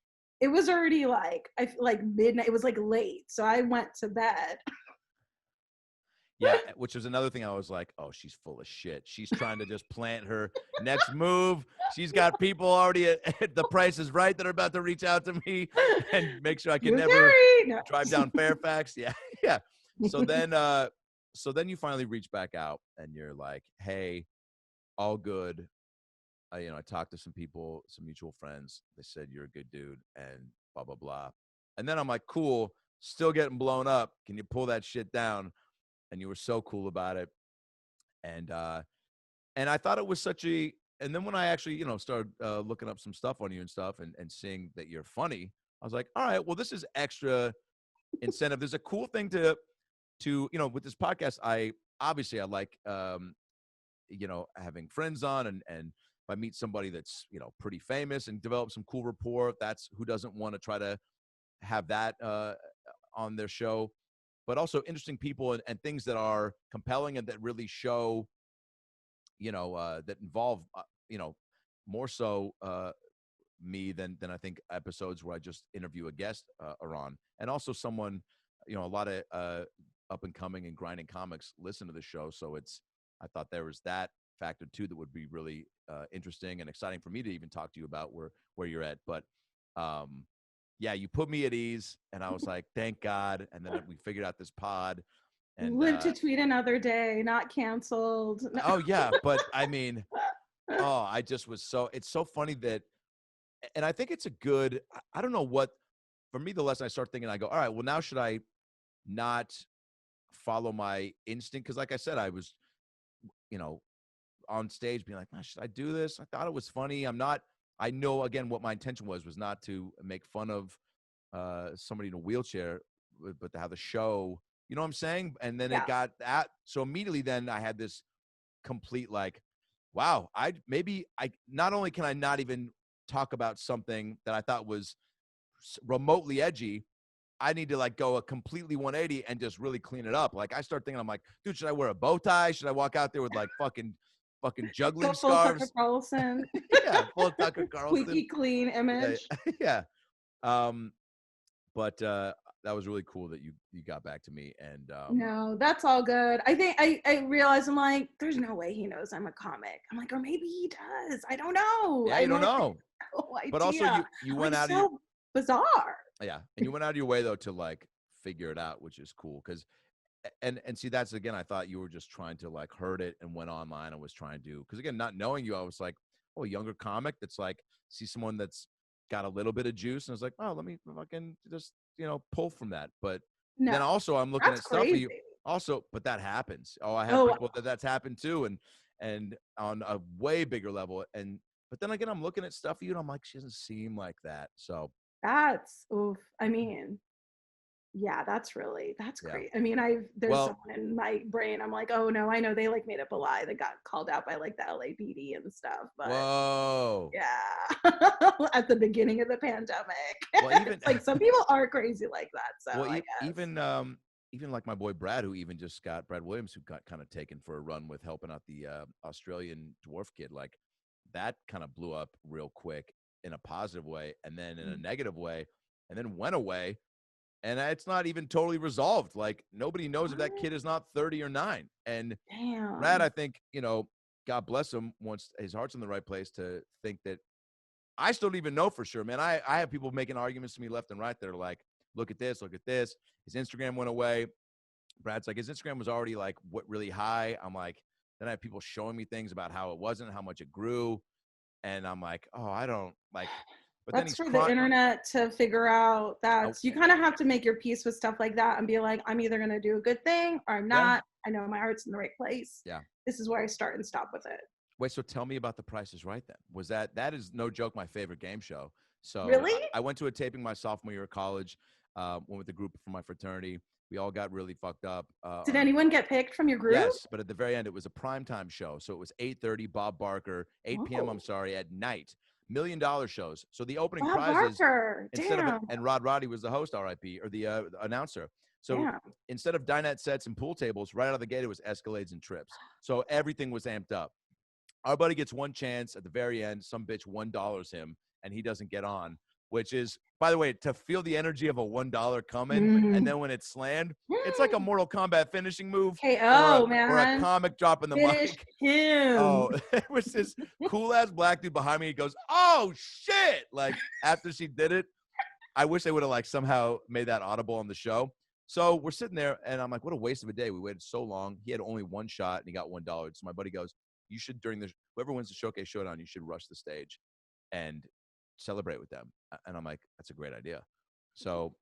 it was already like midnight. It was like late. So I went to bed. Yeah, which was another thing I was like, oh, she's full of shit. She's trying to just plant her next move. She's got people already at The Price is Right that are about to reach out to me and make sure I can never drive down Fairfax. Yeah, yeah. So then you finally reach back out and you're like, hey, all good. You know, I talked to some people, some mutual friends. They said you're a good dude and blah, blah, blah. And then I'm like, cool, still getting blown up. Can you pull that shit down? And you were so cool about it. And I thought it was and then when I actually, you know, started looking up some stuff on you and stuff and seeing that you're funny, I was like, all right, well, this is extra incentive. There's a cool thing to, you know, with this podcast, I like, you know, having friends on and if I meet somebody that's, you know, pretty famous and develop some cool rapport, that's who doesn't want to try to have that on their show. but also interesting people and things that are compelling and that really show, that involve, more so me than I think episodes where I just interview a guest are on. And also someone, a lot of up and coming and grinding comics listen to the show. So I thought there was that factor too that would be really interesting and exciting for me to even talk to you about where you're at. But yeah, you put me at ease, and I was like, thank God. And then we figured out this pod. And Live to tweet another day, not canceled. No. Oh yeah, but I mean, I just was it's so funny that, and I think it's a good, I don't know what, for me, the lesson I start thinking, I go, all right, well, now should I not follow my instinct? Because like I said, I was, on stage being like, should I do this? I thought it was funny. I know, again, what my intention was not to make fun of somebody in a wheelchair, but to have the show, you know what I'm saying? And then it got that. So immediately then I had this complete like, wow, not only can I not even talk about something that I thought was remotely edgy, I need to like go a completely 180 and just really clean it up. Like I start thinking, I'm like, dude, should I wear a bow tie? Should I walk out there with like fucking juggling scarves? Tucker Carlson. Yeah, full Tucker Carlson. Squeaky clean image. Yeah. But that was really cool that you got back to me. And no, that's all good. I think I realized, I'm like, there's no way he knows I'm a comic. I'm like, or maybe he does. I don't know. Yeah, you don't know. No idea. But also you went out of bizarre. Yeah, and you went out of your way though to like figure it out, which is cool. Because and see, that's again, I thought you were just trying to like herd it and went online and was trying to, because again, not knowing you, I was like, oh, a younger comic that's like, see someone that's got a little bit of juice, and I was like, oh, let me fucking just pull from that. But then also I'm looking at stuff for you also, but that happens. I have people that's happened too, and on a way bigger level. But then again, I'm looking at stuff for you and I'm like, she doesn't seem like that. So that's oof. I mean, yeah, that's great. I mean, there's someone in my brain. I'm like, oh no, I know they like made up a lie that got called out by like the LAPD and stuff. But whoa, yeah, at the beginning of the pandemic. Well, even like some people are crazy like that. So well, I guess. even like my boy Brad, who even just got Brad Williams, who got kind of taken for a run with helping out the Australian dwarf kid, like that kind of blew up real quick in a positive way, and then in a negative way, and then went away. And it's not even totally resolved. Like nobody knows if that kid is not 30 or 9. And damn. Brad, I think, God bless him, wants his heart's in the right place to think that. I still don't even know for sure, man. I have people making arguments to me left and right that are like, look at this, look at this. His Instagram went away. Brad's like, his Instagram was already like really high. I'm like, then I have people showing me things about how it wasn't, how much it grew. And I'm like, oh, I don't like. But that's for the internet to figure out. You kind of have to make your peace with stuff like that and be like, I'm either going to do a good thing or I'm not. I know my heart's in the right place. Yeah. This is where I start and stop with it. Wait, so tell me about The Price is Right then. Was that is no joke my favorite game show. So really? I went to a taping my sophomore year of college, went with a group from my fraternity. We all got really fucked up. Did anyone get picked from your group? Yes, but at the very end, it was a primetime show. So it was 8:30, Bob Barker, 8 p.m., I'm sorry, at night. $1 million shows. So the opening prizes, instead of, and Rod Roddy was the host, RIP, or the announcer. So instead of dinette sets and pool tables, right out of the gate, it was Escalades and trips. So everything was amped up. Our buddy gets one chance at the very end. Some bitch $1 him, and he doesn't get on, which is, by the way, to feel the energy of a $1 coming, and then when it's slammed, it's like a Mortal Kombat finishing move. Man. Or a comic dropping the mic. Him. Oh, it was this cool-ass black dude behind me. He goes, oh, shit. Like, after she did it, I wish they would have, like, somehow made that audible on the show. So we're sitting there, and I'm like, what a waste of a day. We waited so long. He had only one shot, and he got $1. So my buddy goes, you should, whoever wins the Showcase Showdown, you should rush the stage and celebrate with them. And I'm like, that's a great idea. So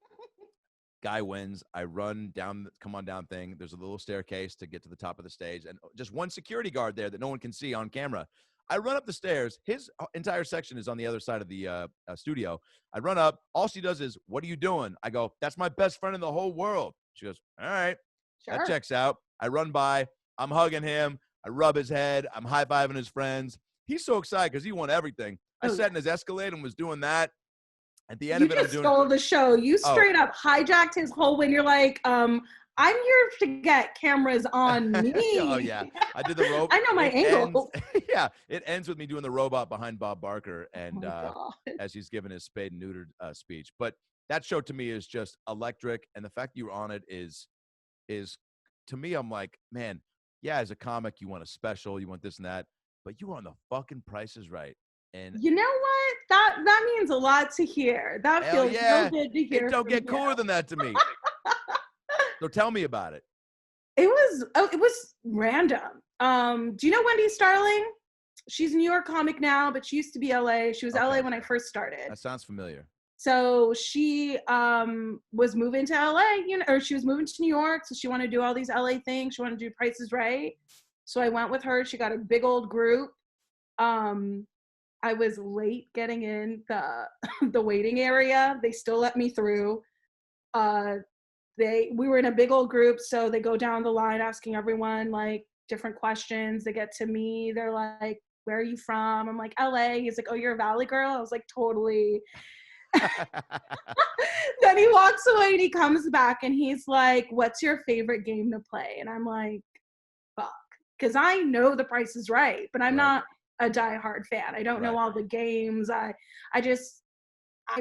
guy wins. I run down the come on down thing. There's a little staircase to get to the top of the stage, and just one security guard there that no one can see on camera. I run up the stairs. His entire section is on the other side of the studio. I run up. All she does is, what are you doing? I go, that's my best friend in the whole world. She goes, all right. Sure. That checks out. I run by. I'm hugging him. I rub his head. I'm high-fiving his friends. He's so excited because he won everything. I sat in his Escalade and was doing that. At the end You of it, I'm just doing. stole the show. You Oh. straight up hijacked his whole when you're like, I'm here to get cameras on me. Oh yeah, I did the robot. I know my angle. Yeah, it ends with me doing the robot behind Bob Barker, and Oh my God. as he's giving his spayed and neutered speech. But that show to me is just electric, and the fact that you were on it is to me, I'm like, man, yeah, as a comic, you want a special, you want this and that, but you were on the fucking Price is Right. And You know what? That means a lot to hear. That hell feels yeah, real good to hear. it don't from get you. cooler than that to me. So tell me about it. It was random. Do you know Wendy Starling? She's a New York comic now, but she used to be LA. She was LA when I first started. That sounds familiar. So she was moving to LA, or she was moving to New York. So she wanted to do all these LA things. She wanted to do Price is Right. So I went with her. She got a big old group. I was late getting in the waiting area. They still let me through. We were in a big old group, so they go down the line asking everyone like different questions. They get to me. They're like, "Where are you from?" I'm like, "LA." He's like, "Oh, you're a Valley girl?" I was like, "Totally." Then he walks away and he comes back and he's like, "What's your favorite game to play?" And I'm like, "Fuck," because I know The Price is Right, but I'm not a diehard fan. I don't know all the games. I'm just I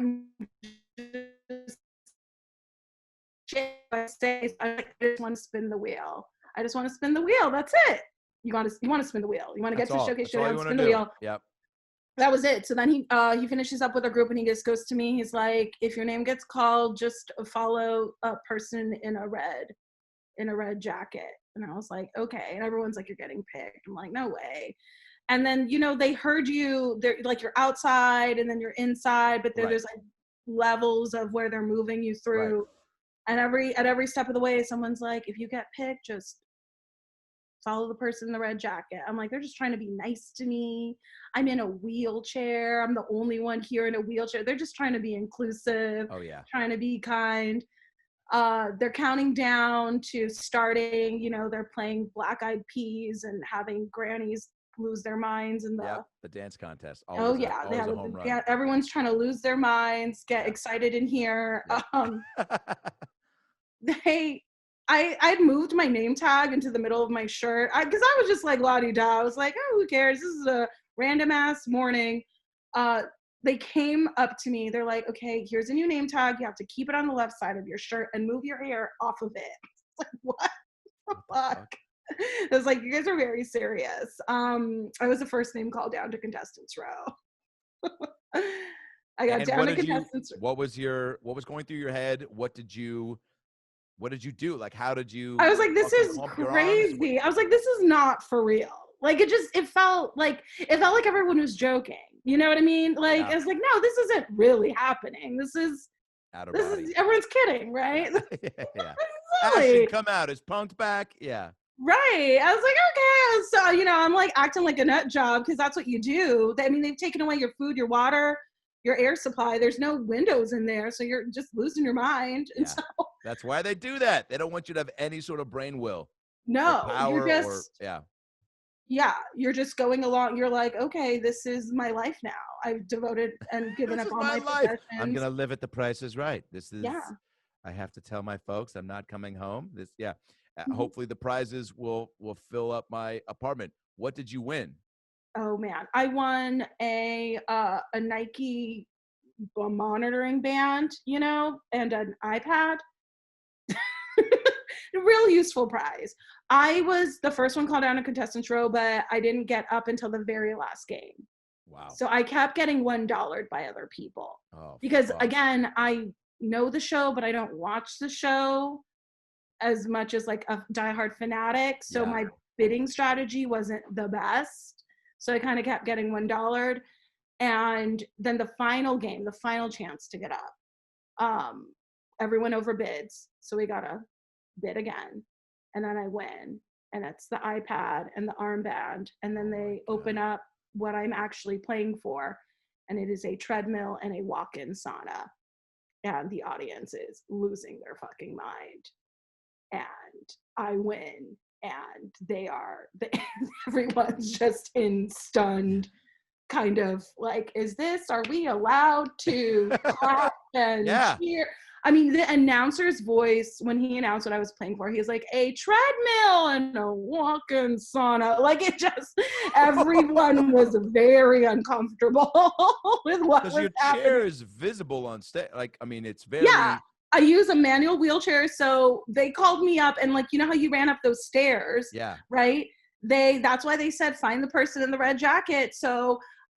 just want to spin the wheel. I just want to spin the wheel. That's it. You want to spin the wheel. You want to get to the showcase showdown, spin the wheel. Yep. That was it. So then he finishes up with a group and he just goes to me. He's like, "If your name gets called, just follow a person in a red jacket." And I was like, "Okay." And everyone's like, "You're getting picked." I'm like, "No way." And then they heard you. They're like, you're outside and then you're inside, but there's like levels of where they're moving you through. Right. And at every step of the way, someone's like, "If you get picked, just follow the person in the red jacket." I'm like, they're just trying to be nice to me. I'm in a wheelchair. I'm the only one here in a wheelchair. They're just trying to be inclusive. Oh yeah. Trying to be kind. They're counting down to starting. They're playing Black Eyed Peas and having grannies lose their minds in the dance contest. Always a home run. Yeah, everyone's trying to lose their minds, get excited in here. I'd moved my name tag into the middle of my shirt because I was just like la-di-da. I was like, "Oh, who cares? This is a random ass morning." They came up to me. They're like, "Okay, here's a new name tag. You have to keep it on the left side of your shirt and move your hair off of it." Like, what the fuck? I was like, "You guys are very serious." I was the first name called down to contestants row. I got down to contestants. What was going through your head? What did you do? Like, how did you? I was like, "This is crazy." I was like, "This is not for real." Like, it felt like everyone was joking. You know what I mean? Like, I was like, "No, this isn't really happening. This is everyone's kidding, right?" Yeah. Ashton, come out. Is Punked back? Yeah. Right. I was like, "Okay." So, I'm like acting like a nut job because that's what you do. I mean, they've taken away your food, your water, your air supply. There's no windows in there. So you're just losing your mind. Yeah. And so, that's why they do that. They don't want you to have any sort of brain will. No, or power you're just, you're just going along. You're like, "Okay, this is my life now. I've devoted and given up all my life. I'm possessions. going to live at The Price is Right. This is, Yeah. I have to tell my folks I'm not coming home. Mm-hmm. Hopefully the prizes will fill up my apartment. What did you win? Oh man, I won a Nike monitoring band, and an iPad. A real useful prize. I was the first one called down to contestants row, but I didn't get up until the very last game. Wow. So I kept getting $1 by other people. Oh, because again, I know the show, but I don't watch the show as much as like a diehard fanatic. So my bidding strategy wasn't the best. So I kind of kept getting $1. And then the final game, the final chance to get up, everyone overbids. So we got to bid again. And then I win. And it's the iPad and the armband. And then they open up what I'm actually playing for. And it is a treadmill and a walk-in sauna. And the audience is losing their fucking mind. And I win. And everyone's just in stunned kind of like, are we allowed to clap and cheer? I mean, the announcer's voice, when he announced what I was playing for, he was like, a treadmill and a walk-in sauna. Like, it just, everyone was very uncomfortable with what was your happening. chair is visible on stage. Like, I mean, it's very... Yeah, I use a manual wheelchair, so they called me up, and like, you know how you ran up those stairs? Yeah. Right? That's why they said, find the person in the red jacket. So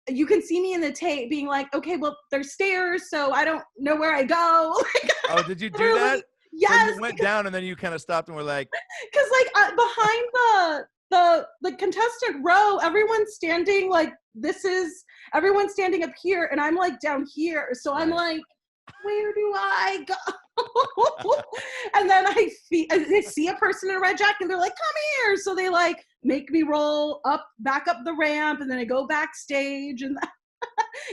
you can see me in the tape being like, okay, well, there's stairs, so I don't know where I go. Oh, did you do that? Yes. So you went down and then you kind of stopped and were like... Because like behind the contestant row, everyone's standing like everyone's standing up here, and I'm like down here. So I'm like, where do I go? And then I see a person in a red jacket, and they're like, come here. So they like make me roll back up the ramp, and then I go backstage and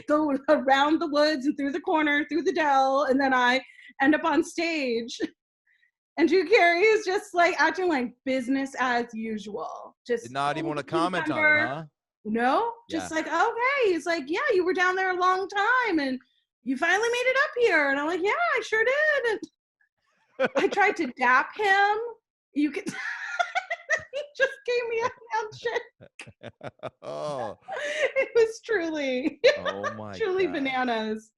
go around the woods and through the corner, through the dell, and then I end up on stage. And Drew Carey is just like acting like business as usual. Just did not even want to comment on it, huh? No, just like, okay. He's like, yeah, you were down there a long time, and you finally made it up here. And I'm like, yeah, I sure did. And I tried to dap him. You could... He just gave me a handshake. Oh. It was truly, truly God. Bananas.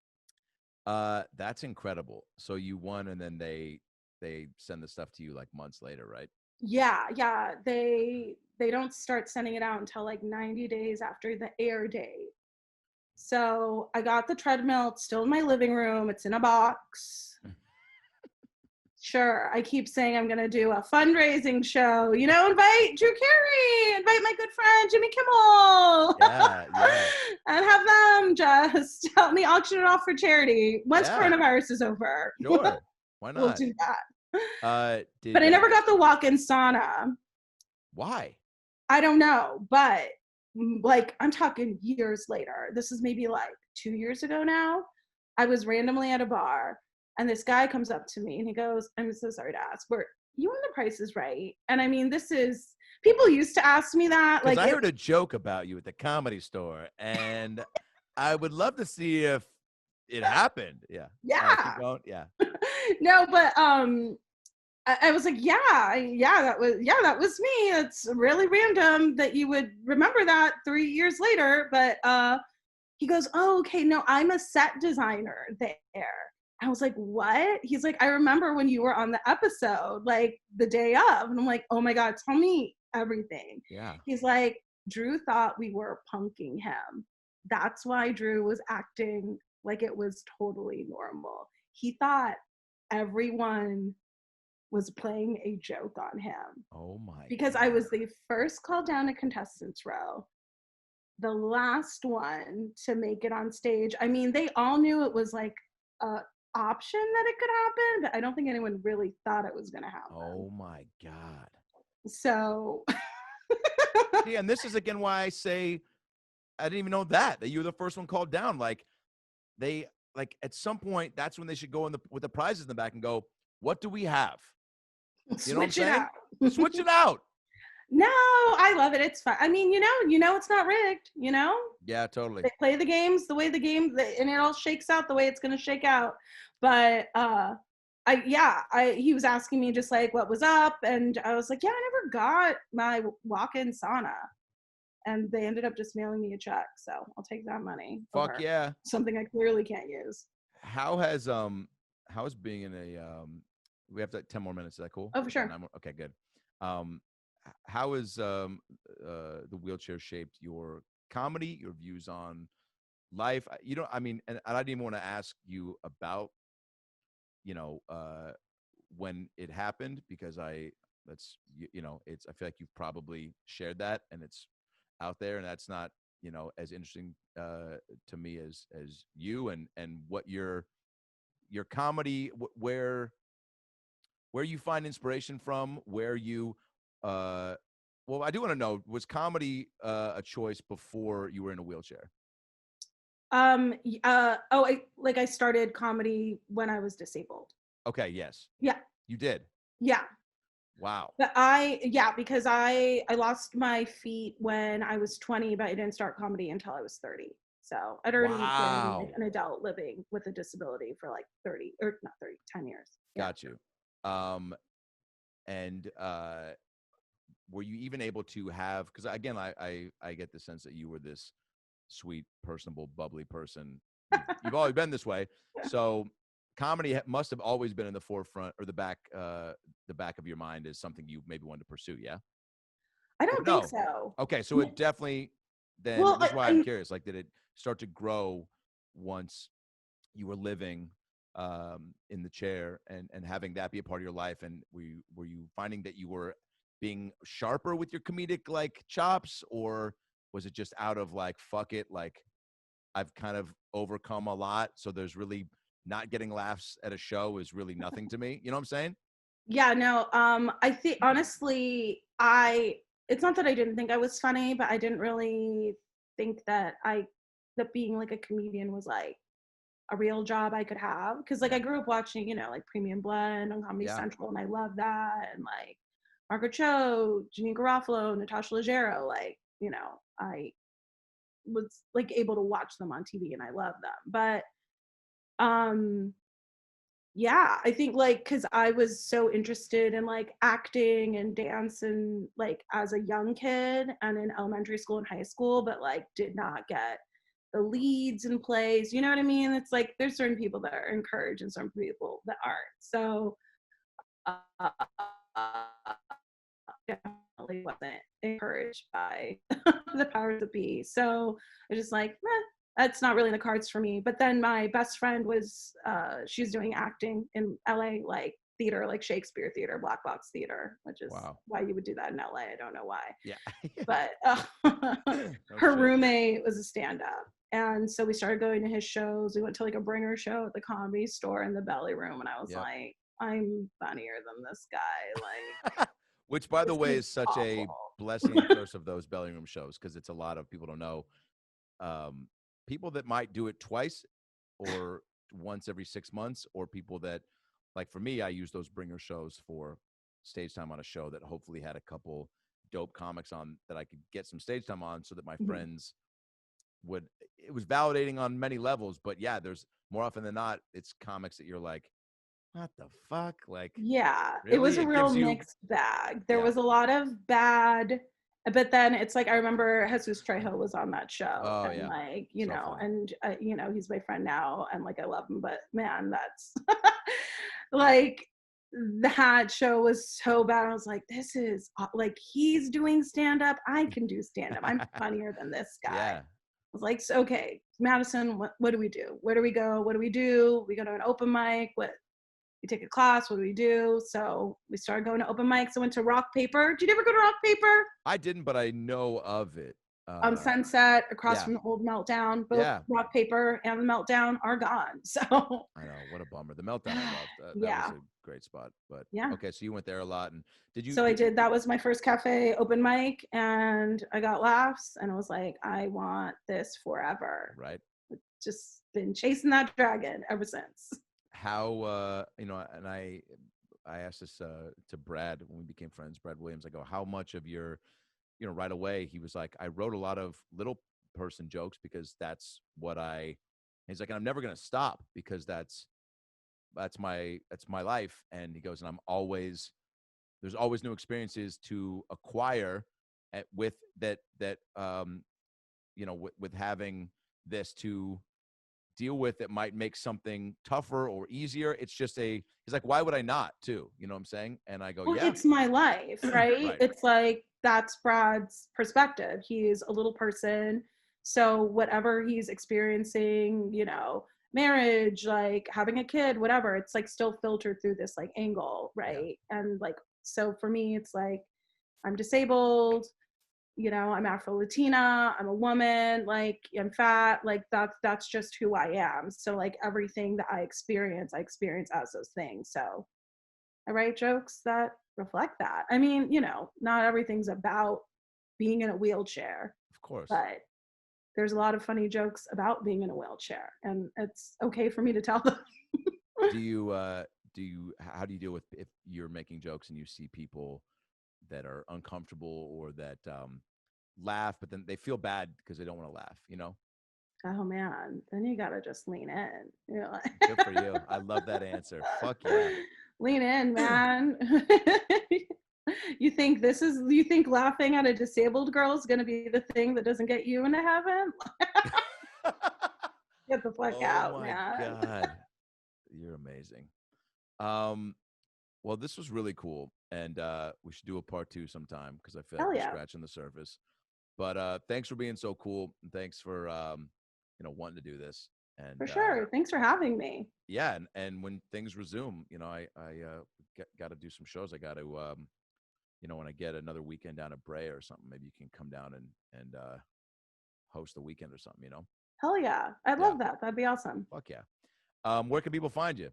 That's incredible. So you won, and then they send the stuff to you like months later, right? Yeah. They don't start sending it out until like 90 days after the air date. So I got the treadmill. It's still in my living room. It's in a box. Sure, I keep saying I'm going to do a fundraising show. Invite Drew Carey, invite my good friend Jimmy Kimmel. Yeah. And have them just help me auction it off for charity once coronavirus is over. Sure, why not? We'll do that. But I never got the walk-in sauna. Why? I don't know, but like, I'm talking years later. This is maybe like 2 years ago now. I was randomly at a bar, and this guy comes up to me and he goes, I'm so sorry to ask, but you on The Price is Right? And I mean, people used to ask me that. Like, I heard a joke about you at the Comedy Store, and I would love to see if it happened. Yeah. Yeah. Keep going. Yeah. No, but I was like, that was me. It's really random that you would remember that 3 years later. But he goes, oh, okay, no, I'm a set designer there. I was like, what? He's like, I remember when you were on the episode, like the day of. And I'm like, oh my God, tell me everything. Yeah. He's like, Drew thought we were punking him. That's why Drew was acting like it was totally normal. He thought everyone was playing a joke on him. Oh my Because God. I was the first called down to contestants row, the last one to make it on stage. I mean, they all knew it was like a option that it could happen, but I don't think anyone really thought it was going to happen. Oh my God. So yeah, and this is again why I say I didn't even know that you were the first one called down. Like, they, like, at some point that's when they should go with the prizes in the back and go, what do we have? You know what I'm saying? Switch it out. No, I love it. It's fun. I mean, it's not rigged, Yeah, totally. They play the games the way and it all shakes out the way it's going to shake out. But he was asking me just like what was up, and I was like, yeah, I never got my walk-in sauna. And they ended up just mailing me a check, so I'll take that money. Fuck yeah. Something I clearly can't use. How is being in a we have 10 more minutes, is that cool? Oh, for sure. Okay, good. How is the wheelchair shaped your comedy, your views on life? And I didn't even want to ask you about, when it happened, because I feel like you've probably shared that and it's out there, and that's not, as interesting to me as you and what your comedy, where you find inspiration from, where you well, I do want to know, was comedy a choice before you were in a wheelchair? I started comedy when I was disabled. Okay, yes. Yeah. You did? Yeah. Wow. But because I lost my feet when I was 20, but I didn't start comedy until I was 30. So I'd already been like Wow. an adult living with a disability for like 30 or not 30, 10 years. Yeah. Got you. And were you even able to have, because again, I get the sense that you were this sweet, personable, bubbly person. You've always been this way. So comedy must have always been in the forefront or the back of your mind as something you maybe wanted to pursue. Yeah. I don't think so. Okay. So it definitely, then Well, this is why I'm curious. Like, did it start to grow once you were living in the chair and having that be a part of your life? And were you finding that you were being sharper with your comedic like chops, or was it just out of like, fuck it, like I've kind of overcome a lot, so there's really not getting laughs at a show is really nothing to me? You know what I'm saying? Yeah, no, I think honestly, it's not that I didn't think I was funny, but I didn't really think that being like a comedian was like a real job I could have. Cause like I grew up watching, like Premium Blend on Comedy Central, and I love that. And like Margaret Cho, Janine Garofalo, Natasha Leggero, like, I was like able to watch them on TV and I love them. But yeah, I think like because I was so interested in like acting and dance and like as a young kid and in elementary school and high school, but like did not get the leads in plays. You know what I mean? It's like there's certain people that are encouraged and some people that aren't. So definitely wasn't encouraged by the powers that be. So I was just like, that's not really in the cards for me. But then my best friend was, she was doing acting in LA, like theater, like Shakespeare theater, black box theater, which is why you would do that in LA. I don't know why. Yeah. But her roommate was a stand-up. And so we started going to his shows. We went to like a bringer show at the Comedy Store in the Belly Room. And I was like, I'm funnier than this guy. Like, which, by the way, is such a blessing and curse of those belly room shows, because it's a lot of people don't know. People that might do it twice or once every 6 months, or people that, like for me, I use those bringer shows for stage time on a show that hopefully had a couple dope comics on that I could get some stage time on, so that my friends would. It was validating on many levels, but yeah, there's more often than not, it's comics that you're like, what the fuck? Like, yeah, really? It was a real mixed bag. There was a lot of bad, but then it's like I remember Jesus Trejo was on that show, and like and he's my friend now, and like I love him, but man, that's like that show was so bad. I was like, this is like he's doing stand up, I can do stand up. I'm funnier than this guy. Yeah. I was like, so, okay, Madison, what do we do? Where do we go? What do we do? We go to an open mic. We take a class. What do we do? So we started going to open mics. I went to Rock Paper. Did you ever go to Rock Paper? I didn't, but I know of it. On Sunset, across from the old Meltdown. Both Rock Paper and the Meltdown are gone. So I know, what a bummer. The Meltdown, I loved. That was a great spot. But okay, so you went there a lot, and did you? So I did. That was my first cafe open mic, and I got laughs, and I was like, I want this forever. Right. Just been chasing that dragon ever since. How and I asked this to Brad when we became friends, Brad Williams. I go, how much of your, right away he was like, I wrote a lot of little person jokes because that's what he's like, and I'm never gonna stop because that's my life. And he goes, and there's always new experiences to acquire with that with having this to deal with that might make something tougher or easier. It's just he's like, why would I not too? You know what I'm saying? And I go, well, it's my life, right? It's like, that's Brad's perspective. He's a little person. So whatever he's experiencing, marriage, like having a kid, whatever, it's like still filtered through this like angle. Right. Yeah. And like, so for me, it's like, I'm disabled, I'm Afro-Latina, I'm a woman, like I'm fat, like that's just who I am. So like everything that I experience as those things. So I write jokes that reflect that. I mean, not everything's about being in a wheelchair. Of course. But there's a lot of funny jokes about being in a wheelchair, and it's okay for me to tell them. Do how do you deal with if you're making jokes and you see people that are uncomfortable or that laugh, but then they feel bad because they don't want to laugh, you know? Oh man, then you gotta just lean in. Good for you. I love that answer. Fuck yeah. Lean in, man. You think laughing at a disabled girl is gonna be the thing that doesn't get you into heaven? Get the fuck out, man. Oh my God. You're amazing. Well, this was really cool. And we should do a part 2 sometime because I feel like Hell we're yeah. scratching the surface. But thanks for being so cool. And thanks for wanting to do this. And For sure. Thanks for having me. yeah, and when things resume, I got to do some shows. I got to when I get another weekend down at Brea or something, maybe you can come down and host a weekend or something, Hell yeah. I'd love that. That'd be awesome. Fuck yeah. Where can people find you?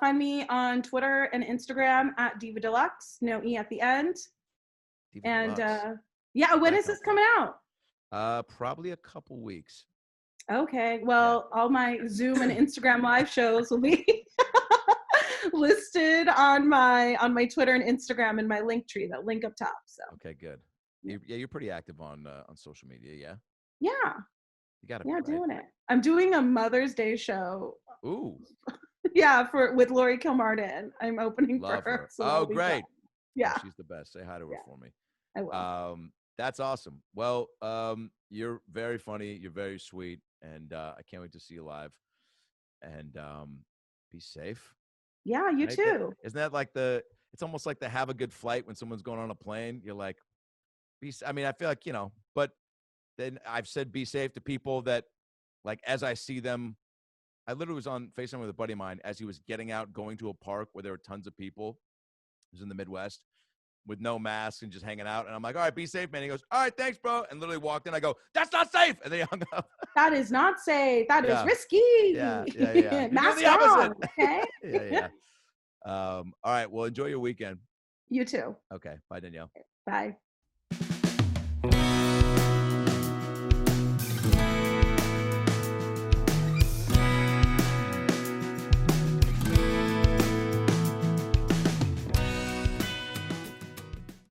Find me on Twitter and Instagram at Diva Deluxe, no E at the end. Diva and Deluxe. yeah, when is this coming out? Probably a couple weeks. Okay, well, all my Zoom and Instagram live shows will be listed on my Twitter and Instagram in my link tree, that link up top. So Okay, good. You're pretty active on social media, yeah? yeah, You got to yeah, be, right? doing it. I'm doing a Mother's Day show. Ooh. Yeah, with Lori Kilmartin. I'm opening Love for her. her. So that'll Oh, be great. fun. Yeah. She's the best. Say hi to her for me. I will. That's awesome. Well, you're very funny. You're very sweet. And I can't wait to see you live. And be safe. Yeah, you Right? too. Isn't that like it's almost like the have a good flight when someone's going on a plane. You're like, I feel like, but then I've said be safe to people that, like, as I see them, I literally was on FaceTime with a buddy of mine as he was getting out, going to a park where there were tons of people. He was in the Midwest with no mask and just hanging out. And I'm like, all right, be safe, man. He goes, all right, thanks, bro. And literally walked in. I go, that's not safe. And they hung up. That is not safe. That is risky. Yeah. Mask the opposite. on, okay? Yeah. All right. Well, enjoy your weekend. You too. Okay. Bye, Danielle. Bye.